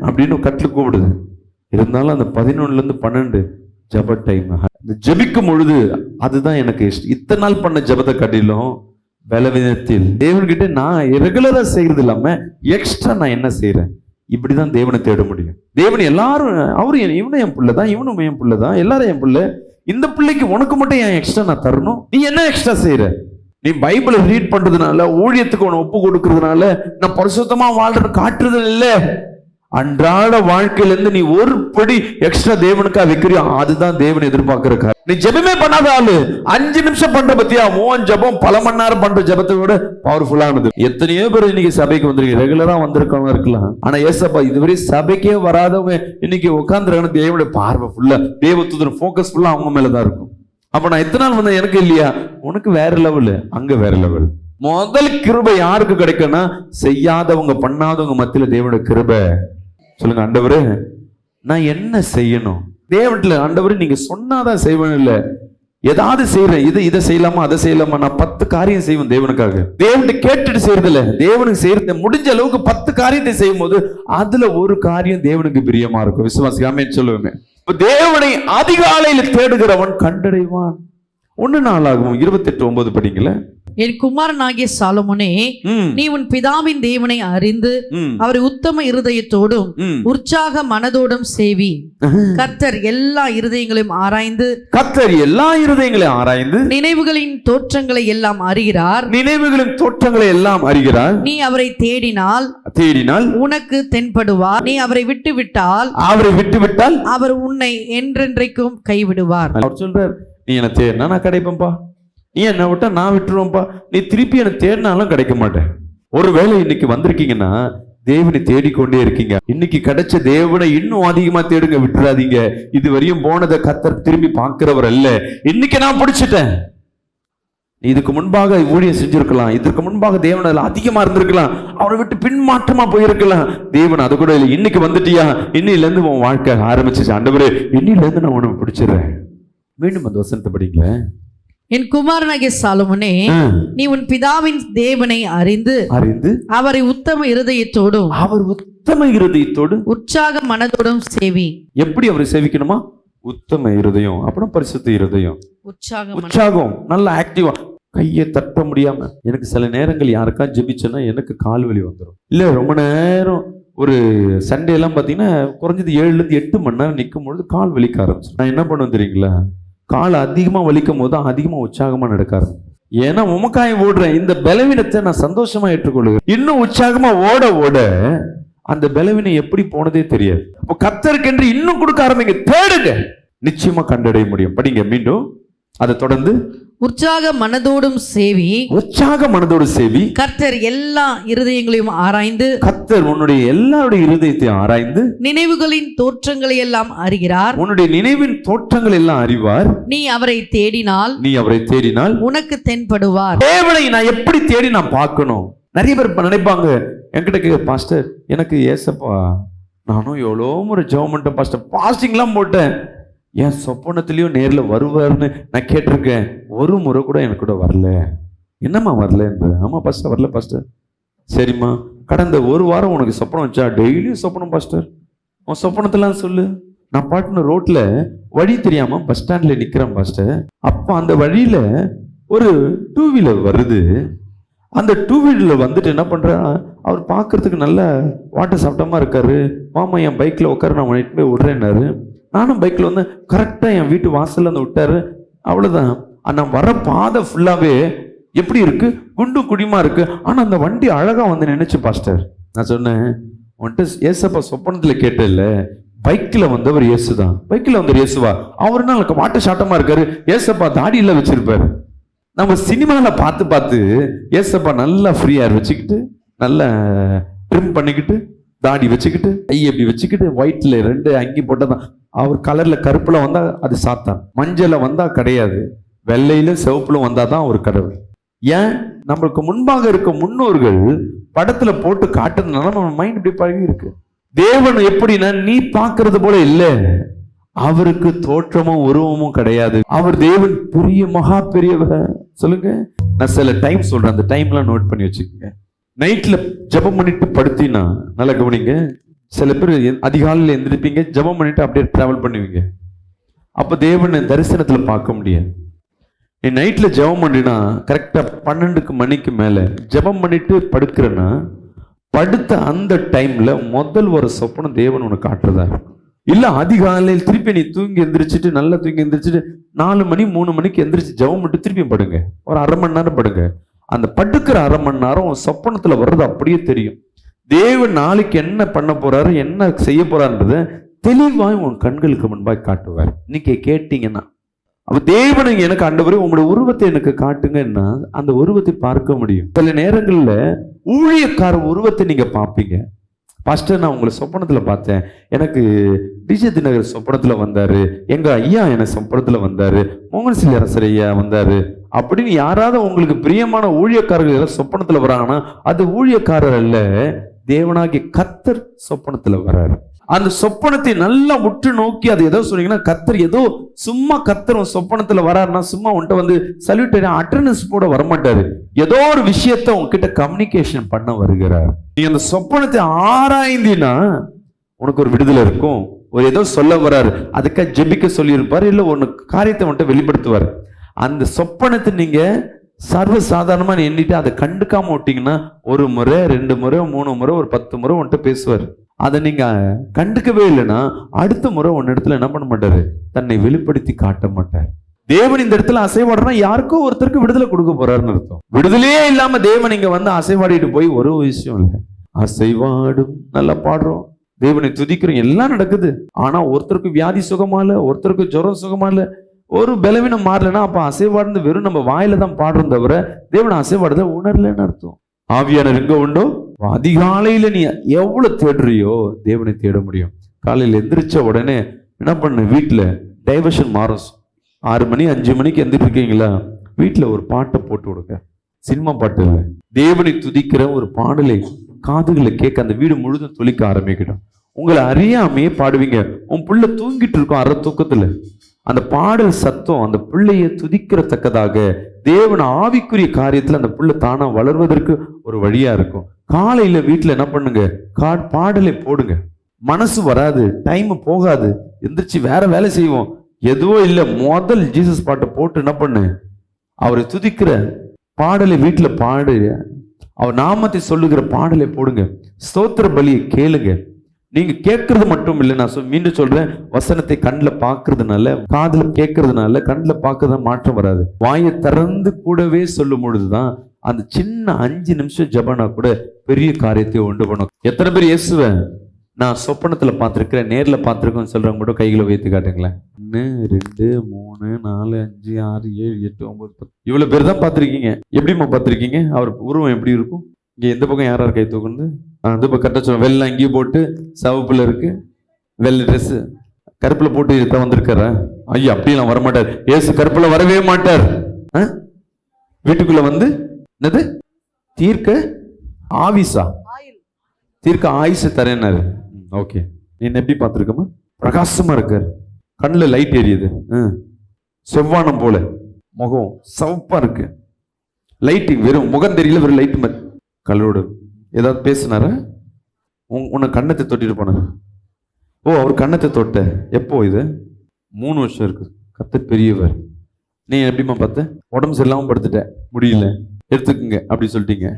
அப்படின்னு கட்டில் கூப்பிடுது. இருந்தாலும் அந்த 11லேருந்து 12 ஜப டைம், ஜபிக்கும் பொழுது அதுதான் எனக்கு இஷ்டம். இத்தனை நாள் பண்ண ஜபத்தை காட்டிலும் பலவீனத்தில் தேவன்கிட்ட நான் ரெகுலரா செய்யறது இல்லாம எக்ஸ்ட்ரா நான் என்ன செய்யறேன், இப்படிதான் தேவனை தேட முடியும். தேவன் எல்லாரும், அவரு இவனும் என் பிள்ளை தான், இவனும் என் பிள்ளை தான், எல்லாரும் என் பிள்ளை, இந்த பிள்ளைக்கு உனக்கு மட்டும் ஏன் எக்ஸ்ட்ரா நான் தரணும், நீ என்ன எக்ஸ்ட்ரா செய்யற, நீ பைபிளை ரீட் பண்றதுனால, ஊழியத்துக்கு உன ஒப்பு கொடுக்கறதுனால நான் பரிசுத்தமா வாழ்றது காட்டுறது இல்ல, அன்றாட வாழ்க்கையில நீ ஒரு படி எக்ஸ்ட்ரா தேவனுக்கா வைக்கிறியோ, அதுதான் தேவன் எதிர்பார்க்கிற. நீ ஜெபமே பண்ணாத ஆளு 5 நிமிஷம் பண்ற பத்தியா, உன் ஜபம் பல மணி நேரம் பண்ற ஜபத்தை விட பவர்ஃபுல்லானது. எத்தனையோ பேர் இன்னைக்கு சபைக்கு வந்திருக்கீங்க, ரெகுலரா வந்திருக்கவங்க இருக்கலாம், ஆனா ஏசப்பா இதுவரை சபைக்கே வராதவங்க இன்னைக்கு உட்கார்ந்துருக்காங்க. தேவனுடைய பார்வை ஃபுல்லா, தேவத்துடன் போக்கஸ் ஃபுல்லா அவங்க மேலதான் இருக்கும். அப்ப நான் எத்தனை நாள் வந்தேன், எனக்கு இல்லையா, உனக்கு வேற லெவல், அங்க வேற லெவல். முதல் கிருபை யாருக்கு கிடைக்கும்னா, செய்யாதவங்க பண்ணாதவங்க மத்தியில தேவனுடைய கிருபை. சொல்லுங்க, ஆண்டவரே நான் என்ன செய்யணும், தேவன்ல ஆண்டவரே நீங்க சொன்னாதான் செய்வேன், இல்ல ஏதாவது செய்யறேன், இதை செய்யலாமா அதை செய்யலாமா, நான் 10 காரியம் செய்வேன் தேவனுக்காக. தேவன் கேட்டுட்டு செய்யறது இல்ல, தேவனுக்கு செய்யறது முடிஞ்ச அளவுக்கு 10 காரியத்தை செய்யும் போது அதுல ஒரு காரியம் தேவனுக்கு பிரியமா இருக்கும். விசுவாசிக்காம சொல்லுவேன், தேவனை அதிகாலையில் தேடுகிறவன் கண்டடைவான். 1 நாளாகவும் 28:9 படிக்கல. என் குமாரனாகிய சாலமோனே, நீ உன் பிதாவின் தேவனை அறிந்து அவரை உத்தம இருதயத்தோடும் உற்சாக மனதோடும் சேவி. கர்த்தர் எல்லா இருதயங்களையும் ஆராய்ந்து நினைவுகளின் தோற்றங்களை எல்லாம் அறிகிறார். நீ அவரை தேடினால் உனக்கு தென்படுவார். நீ அவரை விட்டுவிட்டால் அவர் உன்னை என்றென்றைக்கும் கைவிடுவார். அவர் சொல்றார், நீ என்ன தேடினா நான் கிடைப்பேன்பா, நீ என்ன விட்டா நான் விட்டுருவேன்பா, நீ திருப்பி என்ன தேடினாலும் கிடைக்க மாட்டேன். ஒருவேளை இன்னைக்கு வந்திருக்கீங்கன்னா தேவனை தேடிக்கொண்டே இருக்கீங்க, இன்னைக்கு கிடைச்ச தேவனை இன்னும் அதிகமா தேடுங்க, விட்டுறாதீங்க. இதுவரையும் போனதை கர்த்தர் திரும்பி பார்க்கிறவர் அல்ல. இன்னைக்கு நான் பிடிச்சிட்டேன். இதுக்கு முன்பாக ஊழியம் செஞ்சிருக்கலாம், இதற்கு முன்பாக தேவன் அதில் அதிகமா இருந்திருக்கலாம், அவரை விட்டு பின்மாற்றமா போயிருக்கலாம். தேவன் அது கூட இல்லை. இன்னைக்கு வந்துட்டியா, இன்னில இருந்து உன் வாழ்க்கை ஆரம்பிச்சிச்சு, ஆண்டவரே இன்னில இருந்து நான் உனக்கு பிடிச்சிடுறேன். மீண்டும் அந்த வசனத்தை படிக்கல. என் குமாரனாகிய சாலமோனே, நீ உன் பிதாவின் தேவனை அறிந்து அவரை உத்தம இருதயத்தோடும் உற்சாக மனதோடும் சேவி. எப்படி அவரை சேவிக்கணுமா? உத்தம இருதயம், அப்புறம் பரிசுத்த இருதயம், உற்சாகம், நல்ல ஆக்டிவா, கையை தட்ட முடியாம. எனக்கு சில நேரங்கள் யாருக்கா ஜெபிச்சேன்னா எனக்கு கால் வலி வந்துடும். இல்ல ரொம்ப நேரம், ஒரு சண்டே எல்லாம் பாத்தீங்கன்னா குறைஞ்சது 7-8 மணி நேரம் நிற்கும் பொழுது கால் வலிக்க ஆரம்பிச்சு. நான் என்ன பண்ணுவேன் தெரியுங்களா, கால் அதிகமா வலிக்கும் போது அதிகமா உற்சாகமா நடக்காரு. ஏன்னா உமக்காய் ஓடுறேன், இந்த பலவீனத்தை நான் சந்தோஷமா ஏற்றுக்கொள்ளுகிறேன். இன்னும் உற்சாகமா ஓட ஓட அந்த பலவீனம் எப்படி போனதே தெரியாது. அப்போ கர்த்தருக்கென்று இன்னும் கொடுக்க ஆரம்பிங்க, தேடுங்க, நிச்சயமா கண்டடைய முடியும். படிங்க மீண்டும், அதை தொடர்ந்து உற்சாக மனதோடும் சேவி. உற்சாக மனதோடு சேவி. கர்த்தர் எல்லா இருதயங்களையும் ஆராய்ந்து. கர்த்தர் உன்னுடைய எல்லாருடைய இருதயத்தையும் ஆராய்ந்து நினைவுகளின் தோற்றங்களை எல்லாம் அறிகிறார். உன்னுடைய நினைவின் தோற்றங்கள் எல்லாம் அறிவார். நீ அவரை தேடினால் உனக்கு தென்படுவார். தேவனை நான் எப்படி தேடி நான் பார்க்கணும்? நிறைய பேர் நினைப்பாங்க, என்கிட்ட கேட்க, பாஸ்டர் எனக்கு ஏசப்பா நானும் எவ்வளோ முறை ஜெபம் பண்ணிட்டேன் பாஸ்டர், பாஸ்டிங்லாம் போட்டேன், என் சொப்பனத்திலையும் நேரில் வருவார்னு நான் கேட்டிருக்கேன், ஒரு முறை கூட எனக்கு கூட வரல. என்னம்மா வரல என்பது? ஆமாம் பாஸ்டர் வரல பாஸ்டர். சரிம்மா, கடந்த ஒரு வாரம் உனக்கு சொப்பனம் வச்சா? டெய்லியும் சொப்பனம் பாஸ்டர். உன் சொப்பனத்தெல்லாம் சொல்லு. நான் பாட்டுன்னு ரோட்ல வழி தெரியாம பஸ் ஸ்டாண்ட்ல நிக்கிறேன் பாஸ்டர். அப்போ அந்த வழியில ஒரு 2 வீலர் வருது. அந்த 2 வீலர் வந்துட்டு என்ன பண்றா, அவர் பார்க்கறதுக்கு நல்ல வாட்டர் சாப்பிட்டமா இருக்காரு. மாமா என் பைக்ல உட்காரு, நான் உன்னை போய் விடுறேன்னாரு. நானும் பைக்ல வந்து கரெக்டா என் வீட்டு வாசல்ல வந்து விட்டாரு. அவ்வளவுதான். நான் வர பாதை ஃபுல்லாவே எப்படி இருக்கு, குண்டு குடிமா இருக்கு. ஆனா அந்த வண்டி அழகா வந்து நினைச்சு பாஸ்டர். நான் சொன்னேன், உன்கிட்ட ஏசப்பா சொப்பனத்துல கேட்டல, பைக்ல வந்தவர் இயேசுதான். பைக்ல வந்தவர் இயேசுவா? அவருனா வாட்டர் சாட்டமா இருக்காரு, ஏசப்பா தாடியில வச்சிருப்பாரு. நம்ம சினிமால பார்த்து பார்த்து ஏசப்பா நல்லா ஃப்ரீயா வச்சுக்கிட்டு, நல்லா ட்ரிம் பண்ணிக்கிட்டு, தாடி வச்சுக்கிட்டு, கை எப்படி வச்சுக்கிட்டு, ஒயிட்ல 2 அங்கி போட்டதான். அவர் கலர்ல கருப்புல வந்தா அது சாத்தான், மஞ்சள வந்தா கிடையாது, வெள்ளையில சிவப்புல வந்தாதான் ஒரு கடவுள். ஏன்? நம்மளுக்கு முன்பாக இருக்க முன்னோர்கள் படத்துல போட்டு காட்டுறதுனால நம்ம மைண்ட் இப்படி பழகி இருக்கு. தேவன் எப்படின்னா, நீ பார்க்கறது போல இல்ல, அவருக்கு தோற்றமும் உருவமும் கிடையாது. அவர் தேவன் பெரிய மகா பெரியவர். சொல்லுங்க. நான் சில டைம் சொல்றேன், அந்த டைம்லாம் நோட் பண்ணி வச்சுக்கோங்க. நைட்ல ஜெபம் பண்ணிட்டு படுத்தினா நல்லா கவனிங்க. சில பேர் அதிகாலையில் எந்திரிப்பீங்க, ஜெபம் பண்ணிட்டு அப்படியே டிராவல் பண்ணுவீங்க. அப்ப தேவனை தரிசனத்துல பார்க்க முடியாது. நீ நைட்ல ஜெபம் பண்ணினா கரெக்டா 12 மணிக்கு மேல ஜெபம் பண்ணிட்டு படுக்கிறன்னா, படுத்த அந்த டைம்ல முதல் ஒரு சொப்பனம் தேவன் உனக்கு காட்டுறதா இருக்கும். இல்ல அதிகாலையில் திருப்பி நீ தூங்கி எந்திரிச்சிட்டு, நல்லா தூங்கி எந்திரிச்சிட்டு 4 மணி 3 மணிக்கு எந்திரிச்சு ஜெபம் பண்ணிட்டு திருப்பி படுங்க, ஒரு 1/2 மணி நேரம் படுங்க. அந்த படுக்கிற 1/2 மணி நேரம் சொப்பனத்துல வர்றது அப்படியே தெரியும். தேவன் நாளைக்கு என்ன பண்ண போறாரு, என்ன செய்ய போறாருன்றத தெளிவாய் உன் கண்களுக்கு முன்பாக காட்டுவார். நீங்க கேட்டீங்கன்னா, அப்ப தேவனை எனக்கு ஆண்டவரே உங்களுடைய உருவத்தை எனக்கு காட்டுங்கன்னா அந்த உருவத்தை பார்க்க முடியும். சில நேரங்கள்ல ஊழியக்கார உருவத்தை நீங்க பார்ப்பீங்க. பாஸ்டர் நான் உங்களை சொப்பனத்துல பார்த்தேன், எனக்கு டிஜே தினகர் சொப்பனத்துல வந்தாரு, எங்க ஐயா எனக்கு சொப்பனத்துல வந்தாரு, மோகன்சில் அரசர் ஐயா வந்தாரு அப்படின்னு யாராவது உங்களுக்கு பிரியமான ஊழியக்காரர்கள் எல்லாம் சொப்பனத்துல வராங்கன்னா அது ஊழியக்காரர் அல்ல, தேவனாகிய கர்த்தர் சொப்பனத்துல வர்றாரு. அந்த சொப்பனத்தை நல்லா உற்று நோக்கி அது ஏதோ சொன்னீங்கன்னா, கர்த்தர் ஏதோ சும்மா கர்த்தர் சொப்பனத்துல வராருன்னா சும்மா உன்கிட்ட வந்து சல்யூட்டரி அட்டெண்டன்ஸ் போட வரமாட்டாரு. ஏதோ ஒரு விஷயத்த உங்ககிட்ட கம்யூனிகேஷன் பண்ண வருகிறார். நீ அந்த சொப்பனத்தை ஆராய்ந்தினா உனக்கு ஒரு விடுதலை இருக்கும். ஒரு ஏதோ சொல்ல வராரு, அதுக்காக ஜெபிக்க சொல்லி இருப்பாரு, இல்ல ஒன்னு காரியத்தை உன்கிட்ட வெளிப்படுத்துவார். அந்த சொப்பனத்தை நீங்க சர்வ சாதாரணமா எண்ணிட்டு அதை கண்டுக்காம விட்டீங்கன்னா 1 முறை 2 முறை 3 முறை ஒரு 10 முறை உன்கிட்ட பேசுவார். அதை நீங்க கண்டுக்கவே இல்லைன்னா அடுத்த முறை ஒன்னு இடத்துல என்ன பண்ண மாட்டாரு, தன்னை வெளிப்படுத்தி காட்ட மாட்டார். தேவன் இந்த இடத்துல அசைவாடுறா யாருக்கோ ஒருத்தருக்கு விடுதலை கொடுக்க போறாருன்னு அர்த்தம். விடுதலையே இல்லாம தேவன் இங்க வந்து அசைவாடிட்டு போய் ஒரு விஷயம் இல்லை. அசைவாடும் நல்லா பாடுறோம், தேவனை துதிக்கிறோம், எல்லாம் நடக்குது. ஆனா ஒருத்தருக்கு வியாதி சுகமா இல்ல, ஒருத்தருக்கு ஜுரம் சுகமா இல்ல, ஒரு பலவீனம் மாறலன்னா அப்ப அசைவாடுந்து வெறும் நம்ம வாயில தான் பாடுறோம் தவிர தேவனை அசைவாடுத உணரலன்னு அர்த்தம். ஆவியானவர் எங்க உண்டோ அதிகாலையில நீ எவ்வளவு தேடுறியோ தேவனை தேட முடியும். காலையில எந்திரிச்ச உடனே என்ன பண்ணு, வீட்டுல டைவர்ஷன் மாறும். 6 மணி 5 மணிக்கு எந்திரிருக்கீங்களா, வீட்டுல ஒரு பாட்டை போட்டு விடுங்க. சினிமா பாட்டு இல்லை, தேவனை துதிக்கிற ஒரு பாடலை காதுகளை கேட்க அந்த வீடு முழுதும் துளிக்க ஆரம்பிக்கிடும். உங்களை அறியாமையே பாடுவீங்க. உன் பிள்ளை தூங்கிட்டு இருக்கும் அரை தூக்கத்துல, அந்த பாடல் சத்தம் அந்த பிள்ளையை துதிக்கிறத்தக்கதாக தேவன் ஆவிக்குரிய காரியத்துல அந்த பிள்ளை தானா வளர்வதற்கு ஒரு வழியா இருக்கும். காலையில வீட்டுல என்ன பண்ணுங்க, பாடலை போடுங்க. மனசு வராது, டைம் போகாது, எந்திரிச்சு வேற வேலை செய்வோம், எதுவும் இல்லை, முதல் ஜீசஸ் பாட்டை போட்டு என்ன பண்ணு, அவரை துதிக்கிற பாடலை வீட்டுல பாடு, அவர் நாமத்தை சொல்லுகிற பாடலை போடுங்க. ஸ்தோத்திர பலியை கேளுங்க. நீங்க கேட்கறது மட்டும் இல்லை, நான் மீண்டும் சொல்றேன், வசனத்தை கண்ணில் பார்க்கறதுனால, காதுல கேட்கறதுனால, கண்ணில் பார்க்கறத மாற்றம் வராது. வாயை திறந்து கூடவே சொல்லும் பொழுதுதான் அந்த சின்ன 5 நிமிஷம் ஜபனா கூட பெரிய காரியத்தை உண்டு பண்ணும். எத்தனை பேர் இயேசுவை நான் சொப்பனத்துல பார்த்திருக்கிறேன், நேர்ல பார்த்திருக்கேன்னு சொல்றவங்க மட்டும் கைகளை உயர்த்தி காட்டுங்களேன். 1 2 3 4 5 6 7 8 9 10 இவ்வளவு பேர் தான் பார்த்திருக்கீங்க. எப்படிமா பார்த்திருக்கீங்க? அவர் உருவம் எப்படி இருக்கும்? இங்க எந்த பக்கம் யாரார் கை தூக்குந்து? அந்த பக்கம் கரெக்டா சொல்ல. வெள்ளை அங்கேயும் போட்டு சவப்புல இருக்கு, வெள்ளை ட்ரெஸ், கருப்புல போட்டு தான் வந்திருக்கார. ஐயா அப்படிலாம் வரமாட்டார். ஏசு கருப்புல வரவே மாட்டார். வீட்டுக்குள்ள வந்து என்னது தீர்க்க ஆவிசா, தீர்க்க ஆயுசு தரேன்னாரு. ஓகே, நீ எப்படி பார்த்திருக்கமா? பிரகாசமா இருக்காரு, கண்ணுல லைட் எரியுது, செவ்வானம் போல, முகம் சவப்பா இருக்கு, லைட்டிங், வெறும் முகம் தெரியல, வெறும் லைட் மாதிரி. கல்லோடு ஏதாவது பேசினாரா? உன்னை கண்ணத்தை தொட்டிட்டு போனாரு. ஓ, அவர் கண்ணத்தை தொட்ட. எப்போ? இது 3 வருஷம் இருக்கு. கர்த்தர் பெரியவர். நீ எப்படிமா பார்த்த? உடம்பு சரியில்லாம படுத்துட்ட, முடியல, எடுத்துக்குங்க அப்படி சொல்லிட்டீங்க.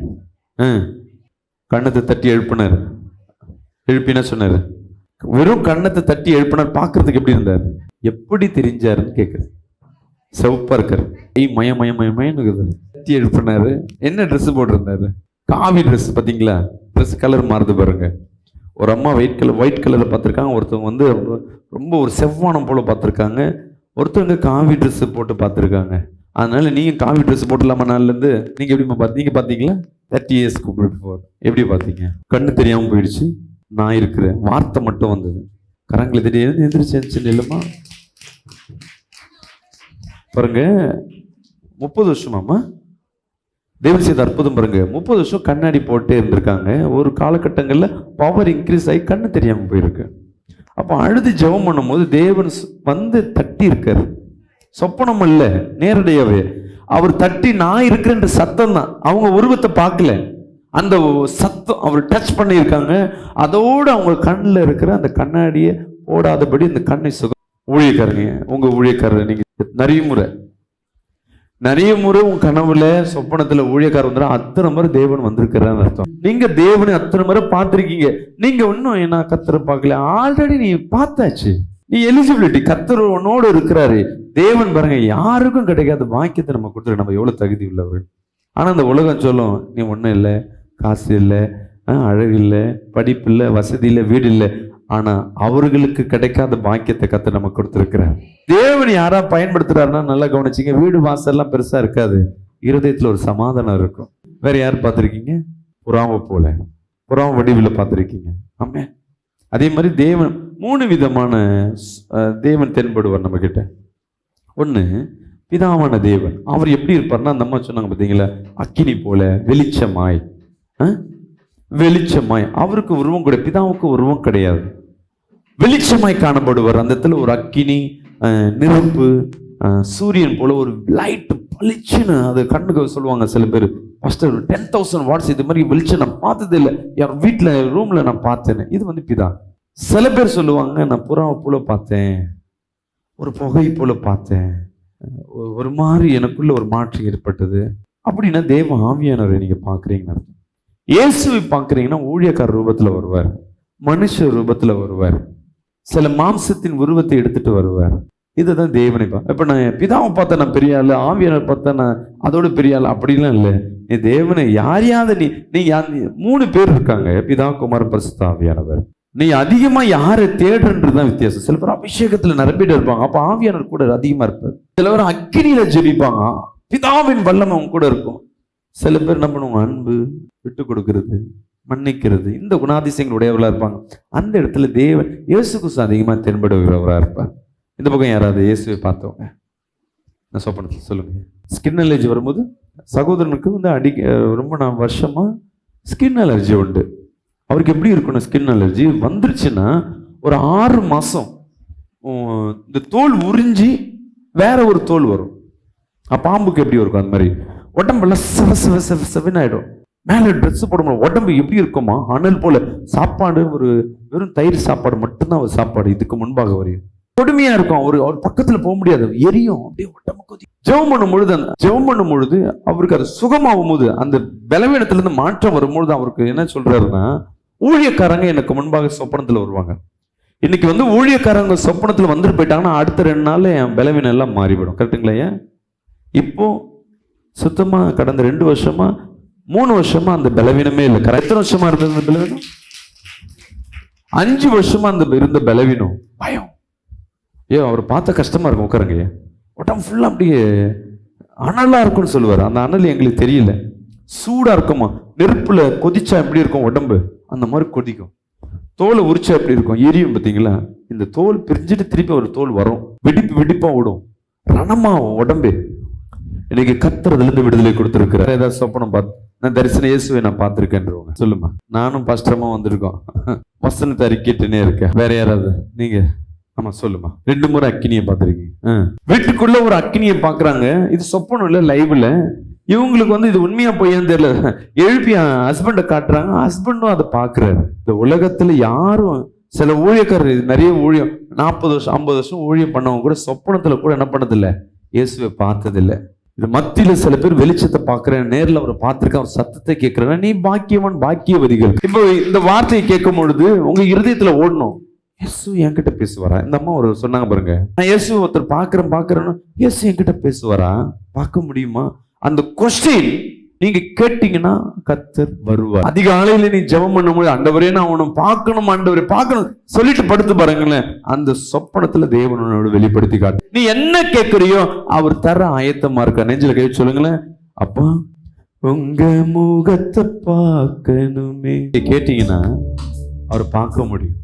கண்ணத்தை தட்டி எழுப்பினார். எழுப்பினா சொன்னாரு, வெறும் கண்ணத்தை தட்டி எழுப்பினார். பார்க்கறதுக்கு எப்படி இருந்தார்? எப்படி தெரிஞ்சாருன்னு கேட்குறேன். செவப்பா இருக்காரு, மய மய மய மயன்னு தட்டி எழுப்பினாரு. என்ன ட்ரெஸ் போட்டிருந்தாரு? காவி ட்ரெஸ். பார்த்தீங்களா? ட்ரெஸ் கலர் மாறுது பாருங்க. ஒரு அம்மா ஒயிட் கலரில் பார்த்துருக்காங்க, ஒருத்தவங்க வந்து ரொம்ப ஒரு செவ்வானம் போல பார்த்துருக்காங்க, ஒருத்தவங்க காவி ட்ரெஸ் போட்டு பார்த்துருக்காங்க. அதனால நீங்கள் காவி ட்ரெஸ் போட்டுலாமா? நாள்லேருந்து நீங்கள் எப்படிமா பார்த்தீங்க? பார்த்தீங்களா? 30 years பிஃபோர் எப்படி பார்த்தீங்க? கண்ணு தெரியாமல் போயிடுச்சு. நான் இருக்கிறேன், வார்த்தை மட்டும் வந்தது. கரங்களை தெரியாது, எந்திரிச்சு இல்லைம்மா பாருங்க. 30 வருஷமாம்மா தேவன் செய்த அற்புதம் பாருங்க. 30 வருஷம் கண்ணாடி போட்டே இருந்திருக்காங்க. ஒரு காலகட்டங்களில் பவர் இன்க்ரீஸ் ஆகி கண்ணு தெரியாமல் போயிருக்கு. அப்போ அழுது ஜெபம் பண்ணும் போது தேவன் வந்து தட்டி இருக்காரு. சொப்பனம் அல்ல, நேரடியாவே அவர் தட்டி நான் இருக்கிறேன்ற சத்தம் தான். அவங்க உருவத்தை பார்க்கல, அந்த சத்தம் அவர் டச் பண்ணியிருக்காங்க. அதோடு அவங்க கண்ணில் இருக்கிற அந்த கண்ணாடியை போடாதபடி அந்த கண்ணை சுகம். ஊழியக்காரங்க, உங்க ஊழியக்காரர் நீங்க நிறைய முறை உங்க கனவுல சொப்பனத்துல ஊழியக்காரர் வந்துடும். அத்தனை முறை தேவன் வந்திருக்கிறான்னு அர்த்தம். நீங்க தேவனை அத்தனை முறை பார்த்திருக்கீங்க. நீங்க இன்னும் என்ன கர்த்தரை பார்க்கல, ஆல்ரெடி நீ பார்த்தாச்சு. நீ எலிஜிபிலிட்டி, கர்த்தர் உன்னோடு இருக்கிறாரு. தேவன் பாருங்க, யாருக்கும் கிடைக்காத பாக்கியத்தை நம்ம கொடுத்துரு. நம்ம எவ்வளவு தகுதி உள்ளவர்கள். ஆனா அந்த உலகம் சொல்லும், நீ ஒன்றும் இல்லை, காசு இல்லை, அழகு இல்லை, படிப்பு இல்லை, வசதி இல்லை, வீடு இல்லை. ஆனா அவர்களுக்கு கிடைக்காத பாக்கியத்தை கர்த்தர் நம்ம கொடுத்திருக்கிறார். தேவன் யாரா பயன்படுத்துறாருன்னா நல்லா கவனிச்சிங்க. வீடு வாசல்லாம் பெருசா இருக்காது, இருதயத்துல ஒரு சமாதானம் இருக்கும். வேற யார் பார்த்திருக்கீங்க? புறாவை போல, புறாவை வடிவில் பார்த்திருக்கீங்க. ஆமே. அதே மாதிரி தேவன் 3 விதமான தேவன் தென்படுவார் நம்ம கிட்ட. ஒண்ணு பிதாவான தேவன். அவர் எப்படி இருப்பார்னா, அந்த அம்மா சொன்னாங்க பார்த்தீங்களா, அக்கினி போல, வெளிச்சமாய். வெளிச்சமாய். அவருக்கு உருவம் கூட, பிதாவுக்கு உருவம் கிடையாது. வெளிச்சமாய் காணப்படுவார். அந்த இடத்துல ஒரு அக்கினி, நெருப்பு, சூரியன் போல ஒரு லைட் பளிச்சுன்னு. அது கண்ணுக்கு சொல்லுவாங்க சில பேர், ஃபர்ஸ்ட் 10,000 வாட்ஸ் இது மாதிரி வெளிச்சம் நான் பார்த்தது இல்லை, என் வீட்டில் ரூம்ல நான் பார்த்தேன்னு. இது வந்து பிதா. சில பேர் சொல்லுவாங்க, நான் புறாவை போல பார்த்தேன், ஒரு புகை போல பார்த்தேன், ஒரு மாதிரி எனக்குள்ள ஒரு மாற்றம் ஏற்பட்டது அப்படின்னா தேவ ஆவியானவரை நீங்க பாக்குறீங்கன்னு அர்த்தம். இயேசுவை பார்க்குறீங்கன்னா ஊழியக்கார ரூபத்தில் வருவார், மனுஷ ரூபத்தில் வருவார், சில மாம்சத்தின் உருவத்தை எடுத்துட்டு வருவார். இதுதான் தேவனை இப்போ நான் பிதாவை பார்த்தா நான் பெரிய ஆள், ஆவியானவர் பார்த்தா நான் அதோட பெரிய ஆள் அப்படிலாம் இல்லை. நீ தேவனை யாரையாவது நீ 3 பேர் இருக்காங்க, பிதா, குமாரன், பரிசுத்த ஆவியானவர். நீ அதிகமா யாரை தேடுறதுதான் வித்தியாசம். சில பேர் அபிஷேகத்துல நிரம்பிட்டு இருப்பாங்க, அப்ப ஆவியானவர் கூட அதிகமா இருப்பார். சில பேர் அக்கினியில ஜெபிப்பாங்க, பிதாவின் வல்லமை அவங்க கூட இருக்கும். சில பேர் என்ன பண்ணுவாங்க, அன்பு, விட்டு கொடுக்கிறது, மன்னிக்கிறது, இந்த குணாதிசயங்கள் உடையவர்களா இருப்பாங்க. அந்த இடத்துல தேவன் இயேசு கிறிஸ்து அதிகமா தென்படுகிறவராக இருப்பார். இந்த பக்கம் யாராவது இயேசுவை பார்த்தவங்க நான் சொப்பனத்தை சொல்லுங்க. ஸ்கின் அலர்ஜி வரும்போது சகோதரனுக்கு வந்து ரொம்ப வருஷமா ஸ்கின் அலர்ஜி உண்டு. அவருக்கு எப்படி இருக்கணும்? ஸ்கின் அலர்ஜி வந்துருச்சுன்னா ஒரு 6 மாசம் இந்த தோல் உறிஞ்சி வேற ஒரு தோல் வரும். பாம்புக்கு எப்படி இருக்கும் அந்த மாதிரி உடம்பெல்லாம் செவன் ஆயிடும். மேல ட்ரெஸ் போட உடம்பு எப்படி இருக்குமா, அனல் போல. சாப்பாடு ஒரு வெறும் தயிர் சாப்பாடு மட்டும்தான் அவர் சாப்பாடு. இதுக்கு முன்பாக வரையும் கொடுமையா இருக்கும். அவர் பக்கத்துல போக முடியாது, எரியும் அப்படியே உடம்பு கொதி. ஜெபம் பண்ணும் பொழுது அவருக்கு அது சுகமாகும் போது, அந்த பலவீனத்துல இருந்து மாற்றம் வரும்பொழுது அவருக்கு என்ன சொல்றாருன்னா, ஊழியக்காரங்க எனக்கு முன்பாக சொப்பனத்துல வருவாங்க. இன்னைக்கு வந்து ஊழியக்காரங்க சொப்பனத்துல வந்துட்டு போயிட்டாங்கன்னா அடுத்த 2 நாள்ல என் பலவீனம் எல்லாம் மாறிவிடும். கரெக்டுங்களா? ஏன் இப்போ சுத்தமா கடந்த 2 வருஷமா 3 வருஷமா அந்த பலவீனமே இல்லை. எத்தனை வருஷமா இருந்தது அந்த பலவீனம்? 5 வருஷமா அந்த இருந்த பலவீனம், பயம், அவரை பார்த்தா கஷ்டமா இருக்கும், உட்காருங்க. உடம்பு ஃபுல்லா அப்படியே அனலா இருக்கும்னு சொல்லுவார். அந்த அனல் எங்களுக்கு தெரியல, சூடா இருக்குமா, நெருப்புல கொதிச்சா எப்படி இருக்கும் உடம்பு, அந்த மாதிரி கொதிக்கும். தோலை உரிச்சா எப்படி இருக்கும், எரியும். பார்த்தீங்களா? இந்த தோல் பிரிஞ்சுட்டு திருப்பி ஒரு தோல் வரும், வெடிப்பா விடும், ரணமாவும் உடம்பு. இன்னைக்கு கத்துறதுல இருந்து விடுதலை கொடுத்துருக்கிறார். ஏதாவது சொப்பனம் பார்த்து நான் தரிசன இயேசுவை நான் பார்த்திருக்கேன்றவங்க சொல்லுமா. நானும் பாஸ்டரமா வந்திருக்கோம், வசனத்தை அறிக்கிட்டுனே இருக்கேன். வேற யாராவது நீங்க? ஆமா சொல்லுமா. 2 முறை அக்கினியை பார்த்திருக்கீங்க. வீட்டுக்குள்ள ஒரு அக்கினியை பாக்குறாங்க. இது சொப்பனம் இல்ல, லைவ்ல. இவங்களுக்கு இது உண்மையா பொய்யான்னு தெரியல. எழுப்பி ஹஸ்பண்டை காட்டுறாங்க, ஹஸ்பண்டும் அதை பாக்குறாரு. இந்த உலகத்துல யாரும், சில ஊழியக்காரர் நிறைய ஊழியம் 40 வருஷம் 50 வருஷம் ஊழியம் பண்ணவங்க கூட சொப்பனத்துல கூட என்ன பண்ணதில்லை, இயேசுவை பார்த்ததில்லை. இது மத்தியில சில பேர் வெளிச்சத்தை பார்க்கிறேன், நேரில் அவரை பார்த்திருக்கேன், அவர் சத்தத்தை கேட்கிறேன். நீ பாக்கியவன் பாக்கியவதிகள். இப்போ இந்த வார்த்தையை கேட்கும் பொழுது உங்க இருதயத்துல ஓடணும், இயேசு என்கிட்ட பேசுவாரா? இந்த அம்மா ஒரு சொன்னாங்க பாருங்க, நான் இயேசு ஒருத்தர் பாக்குறேன்னு, இயேசு என்கிட்ட பேசுவாரா? பார்க்க முடியுமா? அந்த கொஸ்டின் நீங்க கேட்டீங்கன்னா கர்த்தர் வருவார். அதிகாலையில நீ ஜெபம் பண்ணும்போது, ஆண்டவரே நான் அவனை பார்க்கணும், ஆண்டவரே பார்க்கணும் சொல்லிட்டு படுத்து பாருங்களேன், அந்த சொப்பனத்துல தேவனோட வெளிப்படுத்தி காட்டு. நீ என்ன கேட்கறியோ அவர் தர ஆயத்தமா இருக்க. நெஞ்சில கை சொல்லுங்களேன், அப்பா உங்க முகத்தை பார்க்கணுமே கேட்டீங்கன்னா அவர் பார்க்க முடியும்.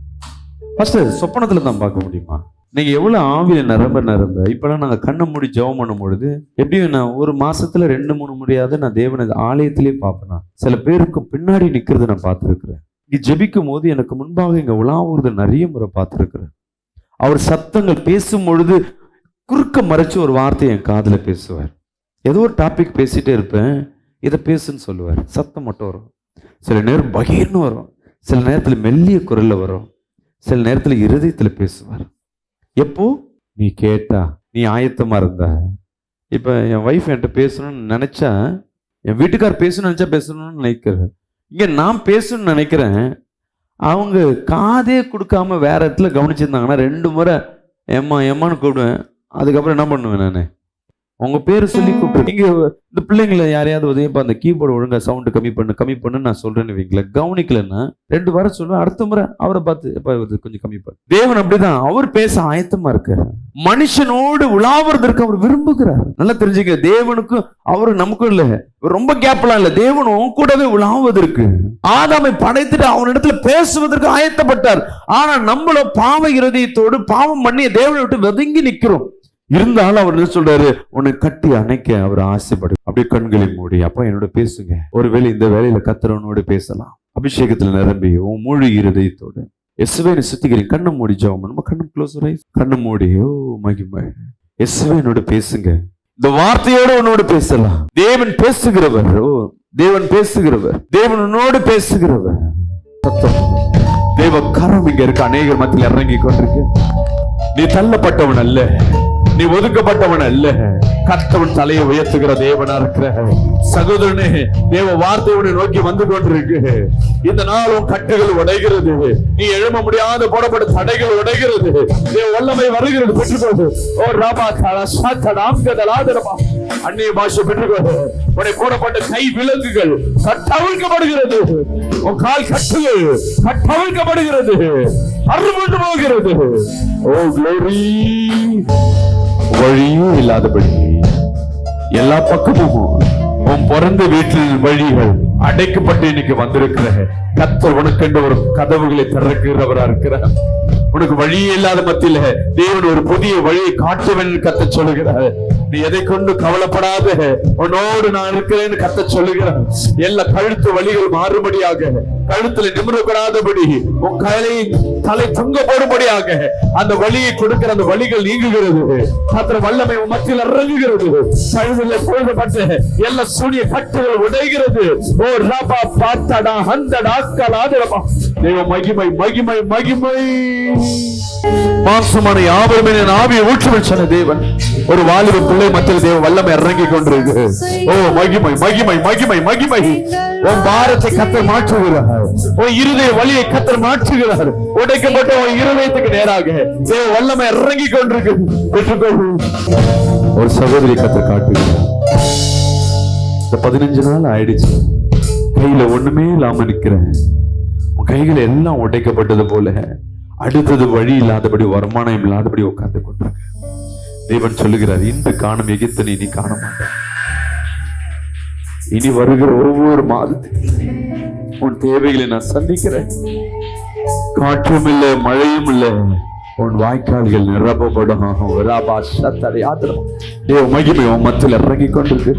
ஃபர்ஸ்ட் சொப்பனத்துல தான் பார்க்க முடியுமா? நீங்க எவ்வளவு ஆவியில நிரம்ப இப்பெல்லாம் நாங்க கண்ணை மூடி ஜெபம் பண்ணும் பொழுது எப்படியும் நான் ஒரு மாசத்துல 2-3 முறையாவது நான் தேவனை ஆலயத்திலேயே பார்ப்பேன். சில பேருக்கு பின்னாடி நிக்கிறத நான் பார்த்திருக்கிறேன். இங்க ஜெபிக்கும் போது எனக்கு முன்பாக இங்க உலாவுறத நிறைய முறை பார்த்திருக்கிறேன். அவர் சத்தங்கள் பேசும் பொழுது குறுக்க மறைச்சு ஒரு வார்த்தையை என் காதுல பேசுவார். ஏதோ ஒரு டாபிக் பேசிட்டே இருப்பேன், இதை பேசுன்னு சொல்லுவார். சத்தம் மட்டும் வரும், சில நேரம் பகீர்னு வரும், சில நேரத்துல மெல்லிய குரல்ல வரும், சில நேரத்துல இருதயத்துல பேசுவார். எப்போ நீ கேட்டா, நீ ஆயத்தமா இருந்தா. இப்ப என் வைஃப் என்கிட்ட பேசணும்னு நினைச்சா, என் வீட்டுக்கார் பேசணும்னு நினைச்சா பேசணும்னு நினைக்கிறேன். இங்க நான் பேசணும்னு நினைக்கிறேன், அவங்க காதே கொடுக்காம வேற இடத்துல கவனிச்சிருந்தாங்கன்னா 2 முறை ஏம்மான்னு கூப்பிடுவேன். அதுக்கப்புறம் என்ன பண்ணுவேன், நான் உங்க பேரை சொல்லி கூப்பிட்டு, இங்க இந்த பிள்ளைங்களை யாரையாவது உதவிப்பா அந்த கீபோர்டு ஒழுங்கா சவுண்டு கம்மி பண்ணு நான் சொல்றேன்னு வைங்களேன். கவனிக்கலன்னா 2 வாரம் சொல்லுவேன், அடுத்த முறை அவரை பார்த்து கொஞ்சம் கம்மி பண்ணு. தேவன் அப்படிதான், அவர் பேச ஆயத்தமா இருக்காரு. மனுஷனோடு உலாவுறதற்கு அவர் விரும்புகிறார். நல்லா தெரிஞ்சுக்க, தேவனுக்கும் அவரு நமக்கும் இல்ல ரொம்ப கேப்லாம் இல்ல, தேவனும் கூடவே உலாவுவதற்கு. ஆதாமை படைத்துட்டு அவனிடத்துல பேசுவதற்கு ஆயத்தப்பட்டார். ஆனா நம்மளும் பாவ இருதயத்தோடு பாவம் பண்ணி தேவனை விட்டு ஒதுங்கி நிக்கிறோம். இருந்தாலும் அவர் என்ன சொல்றாரு, உன்னை கட்டி அணைக்க அவர் ஆசைப்படு. அப்படியே கண்களை மூடி, அப்பா என்னோட பேசுங்க. ஒருவேளை இந்த வேலையில கர்த்தரோடு பேசலாம். அபிஷேகத்துல நிரம்பி உன் முழு இருதயத்தோடு இயேசுவே சுத்திக்கிறேன். கண்ணை மூடி ஜெபம் பண்ணுமா, கண்ணு க்ளோஸ், கண்ணு மூடி. ஓ மகிமை, இயேசுவே என்னோட பேசுங்க. இந்த வார்த்தையோடு உன்னோடு பேசலாம். தேவன் பேசுகிறவர். ஓ தேவன் பேசுகிறவர், தேவன் உன்னோடு பேசுகிறவர். தேவ கரம் இங்க இருக்கு, அநேகர் மத்தியில் இறங்கி கொண்டிருக்கு. நீ தள்ளப்பட்டவன் அல்ல, நீ ஒதுக்கப்பட்டவன் அல்ல, கர்த்தவன் தலையை உயர்த்துகிற தேவனா இருக்கிற சகோதரனே, தேவ வார்த்தையோடு நோக்கி வந்து கொண்டிருக்கு. இந்த நாளும் கட்டுகள் உடைகிறது, நீ எழும முடியாத போடப்பட்ட தடைகள் உடைகிறது, தேவ வல்லமை வருகிறது. பெற்றுக்கொண்டு ஓ ராபா சாத்தடாம்கதலாதரமா அந்நிய பாஷை பெற்றுக்கொண்டு உன்னை போடப்பட்ட கை விலங்குகள் கட்டவிழ்க்கப்படுகிறது, உன் கால் கட்டுகள் கட்டவிழ்க்கப்படுகிறது, அறுபட்டு போகிறது. ஓ க்ளோரி, வழியே இல்லாதபடி எல்லா பக்கமும் உன் பிறந்த வீட்டில் வழிகள் அடைக்கப்பட்டு இன்னைக்கு வந்திருக்கிற கர்த்தர் உனக்கென்று ஒரு கதவுகளை திறக்கிறவரா இருக்கிறார். உனக்கு வழியே இல்லாத மத்தியில தேவன் ஒரு புதிய வழியை காட்டுவேன் கர்த்தர் சொல்லுகிறார். நீ எதை கொண்டு கவலைப்படாத, உன்னோடு நான் இருக்கிறேன்னு கர்த்தர் சொல்லுகிறார். எல்லா கழுத்து வலிகள் மாறுபடியாக, கழுத்துல நிமிரப்படாதபடி, உன் தலை தொங்க போடும்படியாக அந்த வழியை கொடுக்கிற அந்த வழிகள் நீங்குகிறது. கர்த்தர் வல்லமை உன் மத்தியில் இறங்குகிறது. கழுத்துல போடப்பட்ட எல்லா சூனிய கட்டுகள் உடைகிறது. ஓ ராபா பாத்தடா ஹந்தடா கலாதரமா. தேவ மகிமை மகிமை மகிமை. மாம்சமான யாவருமே என் ஆவியை ஊற்றுவேன் சொன்ன தேவன் ஒரு வாலிப பிள்ளை மத்தியில் தேவ வல்லமை இறங்கி கொண்டிருக்கு. ஓ மகிமை மகிமை மகிமை மகிமை. உன் பாரத்தை கர்த்தர் மாற்றுகிறார், உன் இருதய வலியை கர்த்தர் மாற்றுகிறார். உடைக்கப்பட்ட உன் இருதயத்துக்கு நேராக தேவ வல்லமை இறங்கி கொண்டிருக்கு. பெற்றுக்கொள். ஒரு சகோதரி கர்த்தர் காட்டுகிறார். 15 நாள் ஆயிடுச்சு, கையில ஒண்ணுமே இல்லாம நிக்கிறேன். உன் கைகள் எல்லாம் உடைக்கப்பட்டது போல அடுத்தது வழி இல்லாதபடி, வருமானம் இல்லாதபடி உட்கார்ந்து கொண்டிருக்க. தேவன் சொல்லுகிறார், இன்று காணும் எகிப்தை நீ காண மாட்டாய். இனி வருகிற ஒவ்வொரு மாதத்துக்கு உன் தேவைகளை நான் சந்திக்கிறேன். காற்றும் இல்லை, மழையும் இல்லை, உன் வாய்க்கால்கள் நிரப்பப்படும். மகிமை உன் மத்தியில் இறங்கி கொண்டிருக்கு.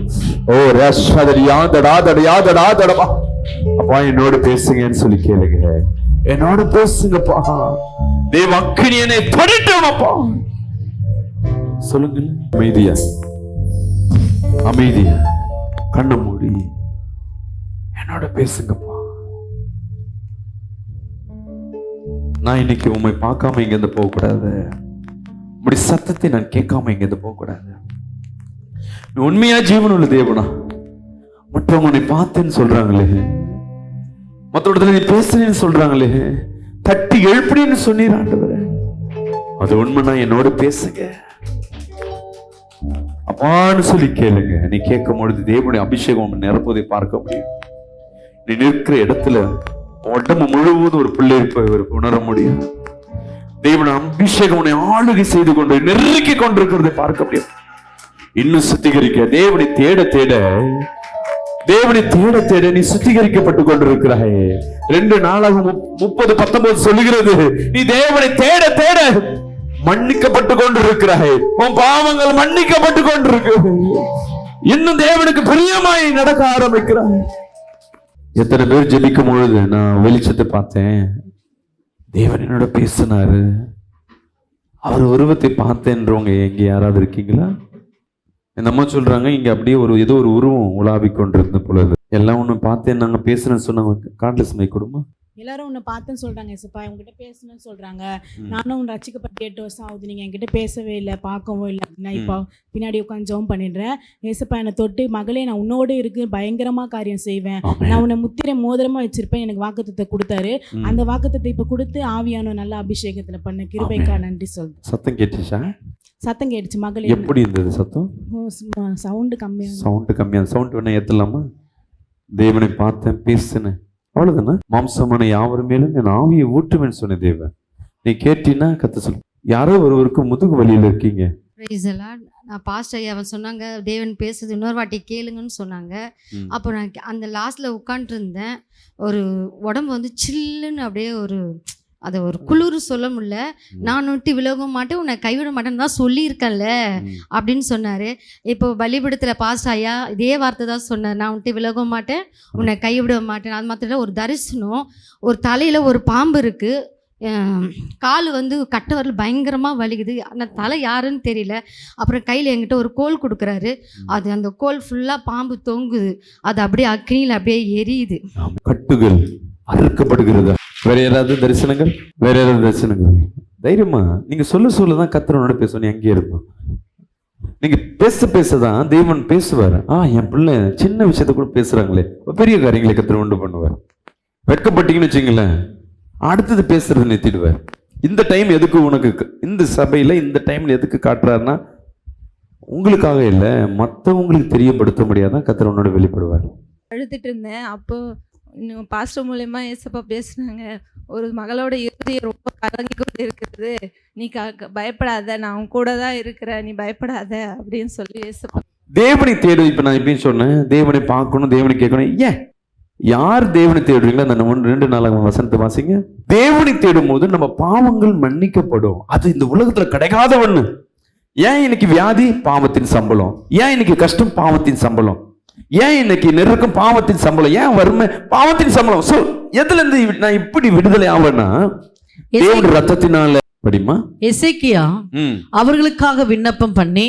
ஓ ரஷதடியாதடாதடியாதடாதடா. அப்பா என்னோடு பேசுங்கன்னு சொல்லி கேளுங்க. என்னோட பேசுங்கப்பா. தேவ அக்கினி என்னை தொடட்டோம்ப்பா. சொல்லுங்க. அமைதியா அமைதியா கண்ணை மூடி என்னோட பேசுங்கப்பா. நான் இன்னைக்கு உண்மை பார்க்காம இங்கிருந்து போக கூடாது. இப்படி சத்தத்தை நான் கேட்காம இங்கிருந்து போக கூடாது. உண்மையா ஜீவன் உள்ள தேவனா, மற்றவங்க உன்னை பார்த்தேன்னு சொல்றாங்களே, மற்ற இடத்துல நீ பேசுறேன்னு சொல்றாங்களே, தட்டி எழுப்பின்னு சொன்னீராண்டவரே, அது உண்மைனா என்னோட பேசுங்க அப்பான்னு சொல்லி கேளுங்க. நீ கேட்கும் பொழுது தேவனுடைய அபிஷேகம் நிரப்புவதை பார்க்க முடியும். நீ நிற்கிற இடத்துல உடம்பு முழுவதும் ஒரு பிள்ளை இருப்பவர் உணர முடியும். தேவனுடைய அபிஷேகம் உன்னை ஆளுகை செய்து கொண்டு நெருக்கி கொண்டிருக்கிறதை பார்க்க முடியும். இன்னும் சுத்திகரிக்க தேவனை தேட தேட, தேவனை தேட தேட நீ சுத்திகரிக்கப்பட்டு கொண்டிருக்கிறாய். 2 நாளாக 30:19 சொல்லுகிறது, நீ தேவனை தேட தேட மன்னிக்கப்பட்டு கொண்டிருக்கிறாய். உன் பாவங்கள் மன்னிக்கப்பட்டு கொண்டிருக்கு. இன்னும் தேவனுக்கு பிரியமாய் நடக்க ஆரம்பிக்கிறாய். எத்தனை பேர் ஜெபிக்கும் பொழுது நான் வெளிச்சத்தை பார்த்தேன், தேவன் என்னோட பேசினாரு, அவர் உருவத்தை பார்த்தேன்றவங்க எங்க யாராவது இருக்கீங்களா? இந்த அம்மா சொல்றாங்க, இங்க அப்படியே ஏதோ ஒரு உருவம் உலாவி கொண்டிருந்த பொழுது எல்லாம் ஒண்ணு பார்த்தேன், நாங்க பேசுறேன்னு சொன்னாங்க. கார்ட்லெஸ் மை கொடுமா. எல்லாரும் உன்னை பார்த்தேன்னு சொல்றாங்க, ஏசப்பா உங்ககிட்ட பேசணும்னு சொல்றாங்க. நானும் உன் ரட்சிக்கப்பட்டு 8 வருஷம் ஆகுது, நீங்க என்கிட்ட பேசவே இல்லை, பார்க்கவும் இல்லை. நான் இப்போ பின்னாடி உட்காந்து ஜெபம் பண்ணிடுறேன். ஏசப்பா என்னை தொட்டு, மகளே நான் உன்னோடு இருக்கு, பயங்கரமா காரியம் செய்வேன், நான் உன்னை முத்திரை மோதிரமா வச்சிருப்பேன், எனக்கு வாக்குத்தத்தை கொடுத்தாரு. அந்த வாக்குத்தத்தை இப்ப கொடுத்து ஆவியான நல்ல அபிஷேகத்துல பண்ண கிருபைக்கா நன்றி சொல்றேன். சத்தம் கேட்டுச்சா? சத்தம் கேட்டுச்சு மகளே. எப்படி இருந்தது சத்தம்? சவுண்டு கம்மியா. சவுண்ட் வேணா ஏத்தலாமா? தேவனை பார்த்தேன், பேசினேன், அவ்வளவுதானே. மாம்சமான யாவர் மேலும் என் ஆவியை ஊற்றுவேன்னு சொன்ன தேவன். நீ கேட்டீன்னா கத்த சொல். யாரோ ஒருவருக்கு முதுகு வலியில இருக்கீங்க. நான் பாஸ்டர் ஐயா சொன்னாங்க, தேவன் பேசுறது இன்னொரு வாட்டி கேளுங்கன்னு சொன்னாங்க. அப்போ நான் அந்த லாஸ்ட்ல உட்காந்துட்டு இருந்தேன். ஒரு உடம்பு சில்லுன்னு அப்படியே அதை ஒரு குளிர் சொல்ல முடியல. நான் விட்டு விலக மாட்டேன், உன்னை கைவிட மாட்டேன்னு தான் சொல்லியிருக்கேன்ல அப்படின்னு சொன்னார். இப்போ பலிபீடத்தில் பாஸ்டர் ஐயா இதே வார்த்தை தான் சொன்னார், நான் விட்டு விலக மாட்டேன், உன்னை கைவிட மாட்டேன். அது மாத்திரம் ஒரு தரிசனம், ஒரு தலையில் ஒரு பாம்பு இருக்குது, கால் கட்டை வரல் பயங்கரமாக வலிக்குது, அந்த தலை யாருன்னு தெரியல. அப்புறம் கையில் என்கிட்ட ஒரு கோல் கொடுக்குறாரு, அது அந்த கோல் ஃபுல்லாக பாம்பு தொங்குது, அது அப்படியே அக்னியில் அப்படியே எரியுது. கட்டுகள் அறுக்கப்படுகிறது. வேற யாராவது தரிசனங்கள்? வேற யாராவது தரிசனங்கள்? தைரியமா நீங்க சொல்லதான் கர்த்தரோட பேசணும். அங்கே இருப்போம். நீங்க பேசதான் தேவன் பேசுவார். என் பிள்ளை சின்ன விஷயத்த கூட பேசுறாங்களே, பெரிய காரியங்களை கர்த்தர் உண்டு பண்ணுவார். வெட்கப்பட்டீங்கன்னு வச்சுங்களேன், அடுத்தது பேசுறது நிறுத்திடுவார். இந்த டைம் எதுக்கு உனக்கு, இந்த சபையில இந்த டைம்ல எதுக்கு காட்டுறாருன்னா உங்களுக்காக இல்லை, மற்றவங்களுக்கு தெரியப்படுத்த முடியாதான் கர்த்தர் உன்னோட வெளிப்படுவார். அழுதுட்டு இருந்தேன். அப்போ இன்னும் பாஸ்டர் மூலயமா ஏசப்பா பேசுனாங்க, ஒரு மகளோட இருதயம் ரொம்ப கலங்கி கொண்டு இருக்கிறது, நீ பயப்படாத, நான் உன் கூட தான் இருக்கிறேன், நீ பயப்படாத அப்படின்னு சொல்லி ஏசப்பா. தேவனை தேடு. இப்ப நான் எப்படின்னு சொன்னேன், தேவனை பார்க்கணும், தேவனை கேட்கணும். ஏன் யார் தேவனை தேடுறீங்களோ அந்த 2-4 வசனத்தை வாசிங்க. தேவனை தேடும் போது நம்ம பாவங்கள் மன்னிக்கப்படும். அது இந்த உலகத்துல கிடைக்காத ஒண்ணு. ஏன் இன்னைக்கு வியாதி? பாவத்தின் சம்பளம். ஏன் இன்னைக்கு கஷ்டம்? பாவத்தின் சம்பளம். ஏன் இன்னைக்கு நெருக்கம்? பாவத்தின் சம்பளம். ஏன் வறுமை? பாவத்தின் சம்பளம். சோ எதுல இருந்து நான் இப்படி விடுதலை ஆவேன்னா தேவனுடைய ரத்தத்தினால. படிமா. எசேக்கியா அவர்களுக்காக விண்ணப்பம் பண்ணி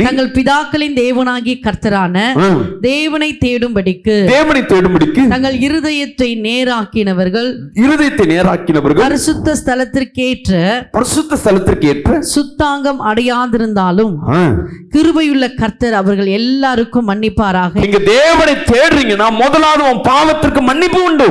தங்கள் பிதாக்களின் தேவனாகிய கர்த்தரான தேவனை தேடும்படிக்கு தங்கள் இருதயத்தை நேராக்கினவர்கள் பரிசுத்த ஸ்தலத்திற்கேற்ற சுத்தாங்கம் அடையாதிருந்தாலும் கிருபையுள்ள கர்த்தர் அவர்கள் எல்லாருக்கும் மன்னிப்பாராக. நீங்க தேவனை தேடுறீங்கன்னா முதலாவது உன் பாவத்திற்கு மன்னிப்பு உண்டு.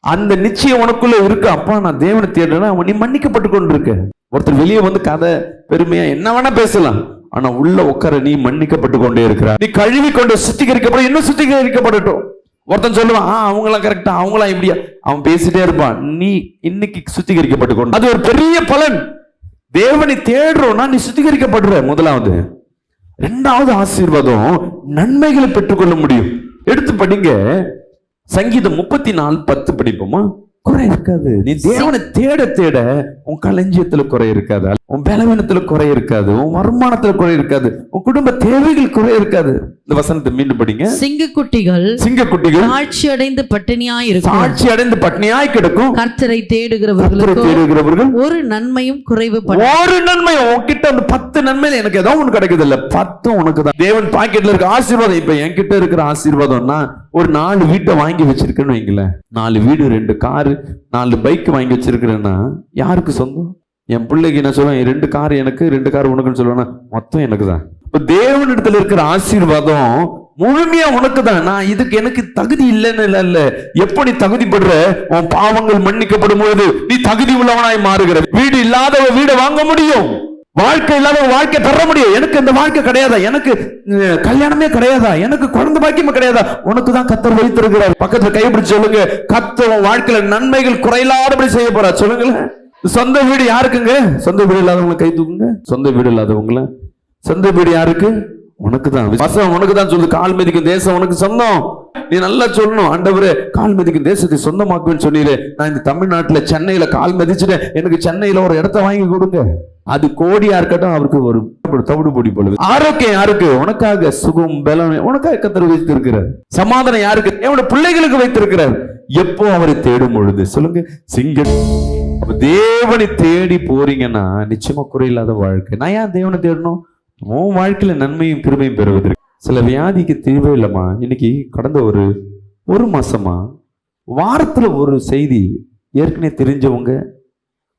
அந்த நிச்சயம் உனக்குள்ள இருக்கு. அப்பா நான் தேவனை தேடுறேன்னா நீ மன்னிக்கப்பட்டு கொண்டிருக்க. ஒருத்தர் வெளியே கதை பெருமையா என்ன வேணா பேசலாம், ஆனா உள்ள உட்கார நீ மன்னிக்கப்பட்டு கொண்டே இருக்கிற. நீ கழுவி கொண்டு சுத்திகரிக்கப்பட, இன்னும் சுத்திகரிக்கப்படட்டும். ஒருத்தன் சொல்லுவான் அவங்களாம் கரெக்டா, அவங்களாம் இப்படியா, அவன் பேசிட்டே இருப்பான். நீ இன்னைக்கு சுத்திகரிக்கப்பட்டு கொண்டு, அது ஒரு பெரிய பலன். தேவனை தேடுறோம்னா நீ சுத்திகரிக்கப்படுற. முதலாவது. இரண்டாவது ஆசீர்வாதம், நன்மைகளை பெற்றுக்கொள்ள முடியும். எடுத்து படிங்க, சங்கீதம் 34:10 படிப்போமா? குறை இருக்காது. நீ தேவனை தேட தேட உன் களஞ்சியத்துல குறை இருக்காது, உன் பலவீனத்துல குறை இருக்காது, உன் வருமானத்துல குறை இருக்காது, உன் குடும்ப தேவைகள் குறை இருக்காது. இந்த வசனத்தை மீண்டும் படிங்க. சிங்கக்குட்டிகள் சாட்சி அடைந்து பட்டினியாய் இருக்கும், சாட்சி அடைந்து பட்டினியாய் கிடக்கும். கர்த்தரை தேடுகிறவர்கள் ஒரு நன்மையும் குறைவுபடாது. ஒரு நன்மை உன்கிட்ட, அந்த 10 நன்மையில எனக்கு ஏதோ ஒண்ணு கிடைக்குது இல்ல, 10 உனக்கு தான். தேவன் பாக்கெட்ல இருக்க ஆசீர்வாதம். இப்ப என்கிட்ட இருக்கிற ஆசீர்வாதம்னா, ஒரு 4 வீட்டை வாங்கி வச்சிருக்கேன்னு வைங்களேன், 4 வீடு, 2 காரு, 4 பைக் வாங்கி வச்சிருக்கிறேன்னா யாருக்கு சொந்தம்? என் பிள்ளைக்கு என்ன சொல்லுவேன், 2 கார் எனக்கு, 2 கார் உனக்குன்னு சொல்லுவேன்னா மொத்தம் எனக்கு தான். இப்ப தேவனிடத்துல இருக்கிற ஆசீர்வாதம் முழுமையா உனக்கு தான். நான் இதுக்கு எனக்கு தகுதி இல்லைன்னு இல்ல. எப்ப நீ தகுதிப்படுற, உன் பாவங்கள் மன்னிக்கப்படும் பொழுது நீ தகுதி உள்ளவனாய் மாறுகிற. வீடு இல்லாதவ வீடை வாங்க முடியும், வாழ்க்கை இல்லாத வாழ்க்கை பெற முடியும். எனக்கு அந்த வாழ்க்கை கிடையாதா, எனக்கு கல்யாணமே கிடையாதா, எனக்கு குழந்தை பாக்கியமே கிடையாதா? உனக்கு தான் கர்த்தர் வைத்திருக்கிறார். பக்கத்துல கைப்பிடிச்சு சொல்லுங்க, கர்த்தர் வாழ்க்கையில நன்மைகள் குறையில்லாதபடி செய்ய போறார். சொல்லுங்களேன். சொந்த வீடு யாருக்குங்க? சொந்த வீடு இல்லாதவங்களை கை தூக்குங்க. சொந்த வீடு இல்லாதவங்கள, சொந்த வீடு யாருக்கு? உனக்கு தான். வசனம் உனக்கு தான் சொல்லுது, கால் மிதிக்கும் தேசம் உனக்கு சொந்தம். நீ நல்லா சொல்லணும், ஆண்டவரே கால் மிதிக்கும் தேசத்தை சொந்தமாக்குவேன்னு சொன்னீரே, நான் இந்த தமிழ்நாட்டுல சென்னையில கால் மிதிச்சுட்டேன், எனக்கு சென்னையில ஒரு இடத்த வாங்கி கொடுங்க. அது கோடியா இருக்கட்டும், அவருக்கு ஒரு தவிடு பொடி போடுது. ஆரோக்கியம் யாருக்கு? உனக்காக. சுகம் பலம் உனக்காக கர்த்தர் வைத்திருக்கிறார். சமாதானம் யாருக்கு? என்னோட பிள்ளைகளுக்கு வைத்திருக்கிறார். எப்போ அவரை தேடும் பொழுது. சொல்லுங்க, சிங்கம். தேவனை தேடி போறீங்கன்னா நிச்சயமா குறையில்லாத வாழ்க்கை. நான் ஏன் தேவனை தேடணும்? உன் வாழ்க்கையில நன்மையும் கிருபையும் பெறுவதற்கு. சில வியாதிக்கு தீர்வே இல்லைம்மா. இன்னைக்கு கடந்த ஒரு மாசமா வாரத்துல ஒரு செய்தி, ஏற்கனவே தெரிஞ்சவங்க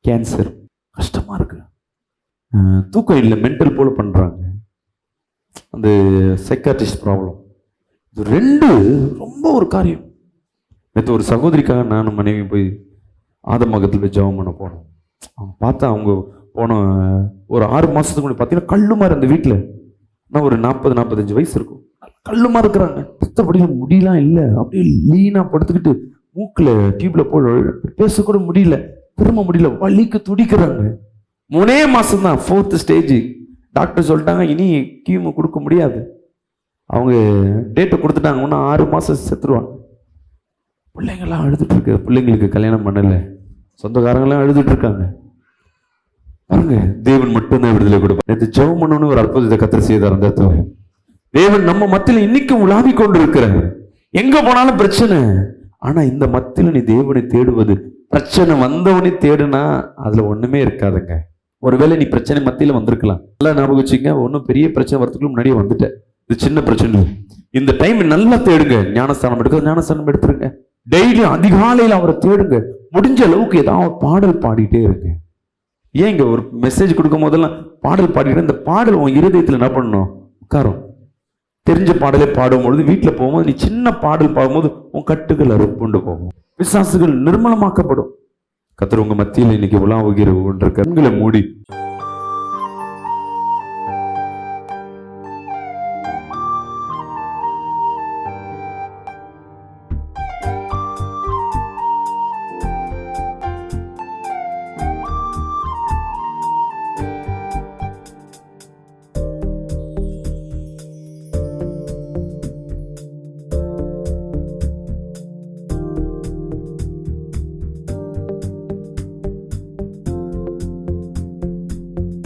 கேன்சர், கஷ்டமா இருக்கு, தூக்கம் இல்லை, மென்டல் போல பண்றாங்க, அந்த சைக்காட்ரிஸ்ட் ப்ராப்ளம். இது 2 ரொம்ப ஒரு காரியம். நேற்று ஒரு சகோதரிக்காக நானும் மனைவி போய் ஆதமகத்தில் போய் ஜெபம் பண்ண போனோம். அவங்க பார்த்தா, அவங்க போன ஒரு 6 மாசத்துக்கு முன்னாடி பார்த்தீங்கன்னா கல்லுமாரி அந்த வீட்டில், நான் ஒரு 40-45 வயசு இருக்கும், கல்லுமா இருக்கிறாங்க. மற்றபடி முடியலாம் இல்லை, அப்படியே லீனா படுத்துக்கிட்டு மூக்கில் டியூப்ல போட பேசக்கூட முடியல, திரும்ப முடியல, வலிக்கு துடிக்கிறாங்க. 3 மாசம் தான், 4th ஸ்டேஜ். டாக்டர் சொல்லிட்டாங்க இனி கீமோ கொடுக்க முடியாது, அவங்க டேட்டை கொடுத்துட்டாங்க, இன்னும் 6 மாசம் செத்துருவாங்க. பிள்ளைங்கள்லாம் அழுதுட்டு இருக்கு, பிள்ளைங்களுக்கு கல்யாணம் பண்ணல, சொந்தக்காரங்களாம் அழுதுட்டு இருக்காங்க. பாருங்க, தேவன் மட்டும்தான் விடுதலை கொடுப்பார். நேற்று ஜெபம் பண்ணணும்னு ஒரு அற்புதத்தை கர்த்தர் செய்தார். அந்த தேவன் நம்ம மத்தியில இன்னைக்கும் உலாவி கொண்டு இருக்கிறார். எங்க போனாலும் பிரச்சனை, ஆனா இந்த மத்தியில நீ தேவனை தேடுவது, பிரச்சனை வந்தவனே தேடுனா அதுல ஒண்ணுமே இருக்காதுங்க. ஒருவேளை நீ பிரச்சனை மத்தியில வந்திருக்கலாம், நல்லா ஞாபகம் வச்சுங்க, ஒன்னும் பெரிய பிரச்சனை வரதுக்குள்ள முன்னாடியே வந்துட்டேன், இது சின்ன பிரச்சனை. இந்த டைம் நல்லா தேடுங்க. ஞானஸ்தானம் எடுக்க ஞானஸ்தானம் எடுத்துருங்க. டெய்லி அதிகாலையில் அவரை தேடுங்க. முடிஞ்ச அளவுக்கு ஏதாவது பாடல் பாடிட்டே இருங்க. ஏன் இங்க ஒரு மெசேஜ் கொடுக்கும் போதெல்லாம் பாடல் பாடிட்டு, இந்த பாடல் உன் இருதயத்தில் என்ன பண்ணணும்? உட்காரும். தெரிஞ்ச பாடலே பாடும் பொழுது, வீட்டில் போகும்போது நீ சின்ன பாடல் பாடும்போது உன் கட்டுகள் அறுப்புண்டு போகும், பிசாசுகள் நிர்மலமாக்கப்படும். கர்த்தர் உங்க மத்தியில் இன்னைக்கு உலாவுகிற ஒன்று. கண்களை மூடி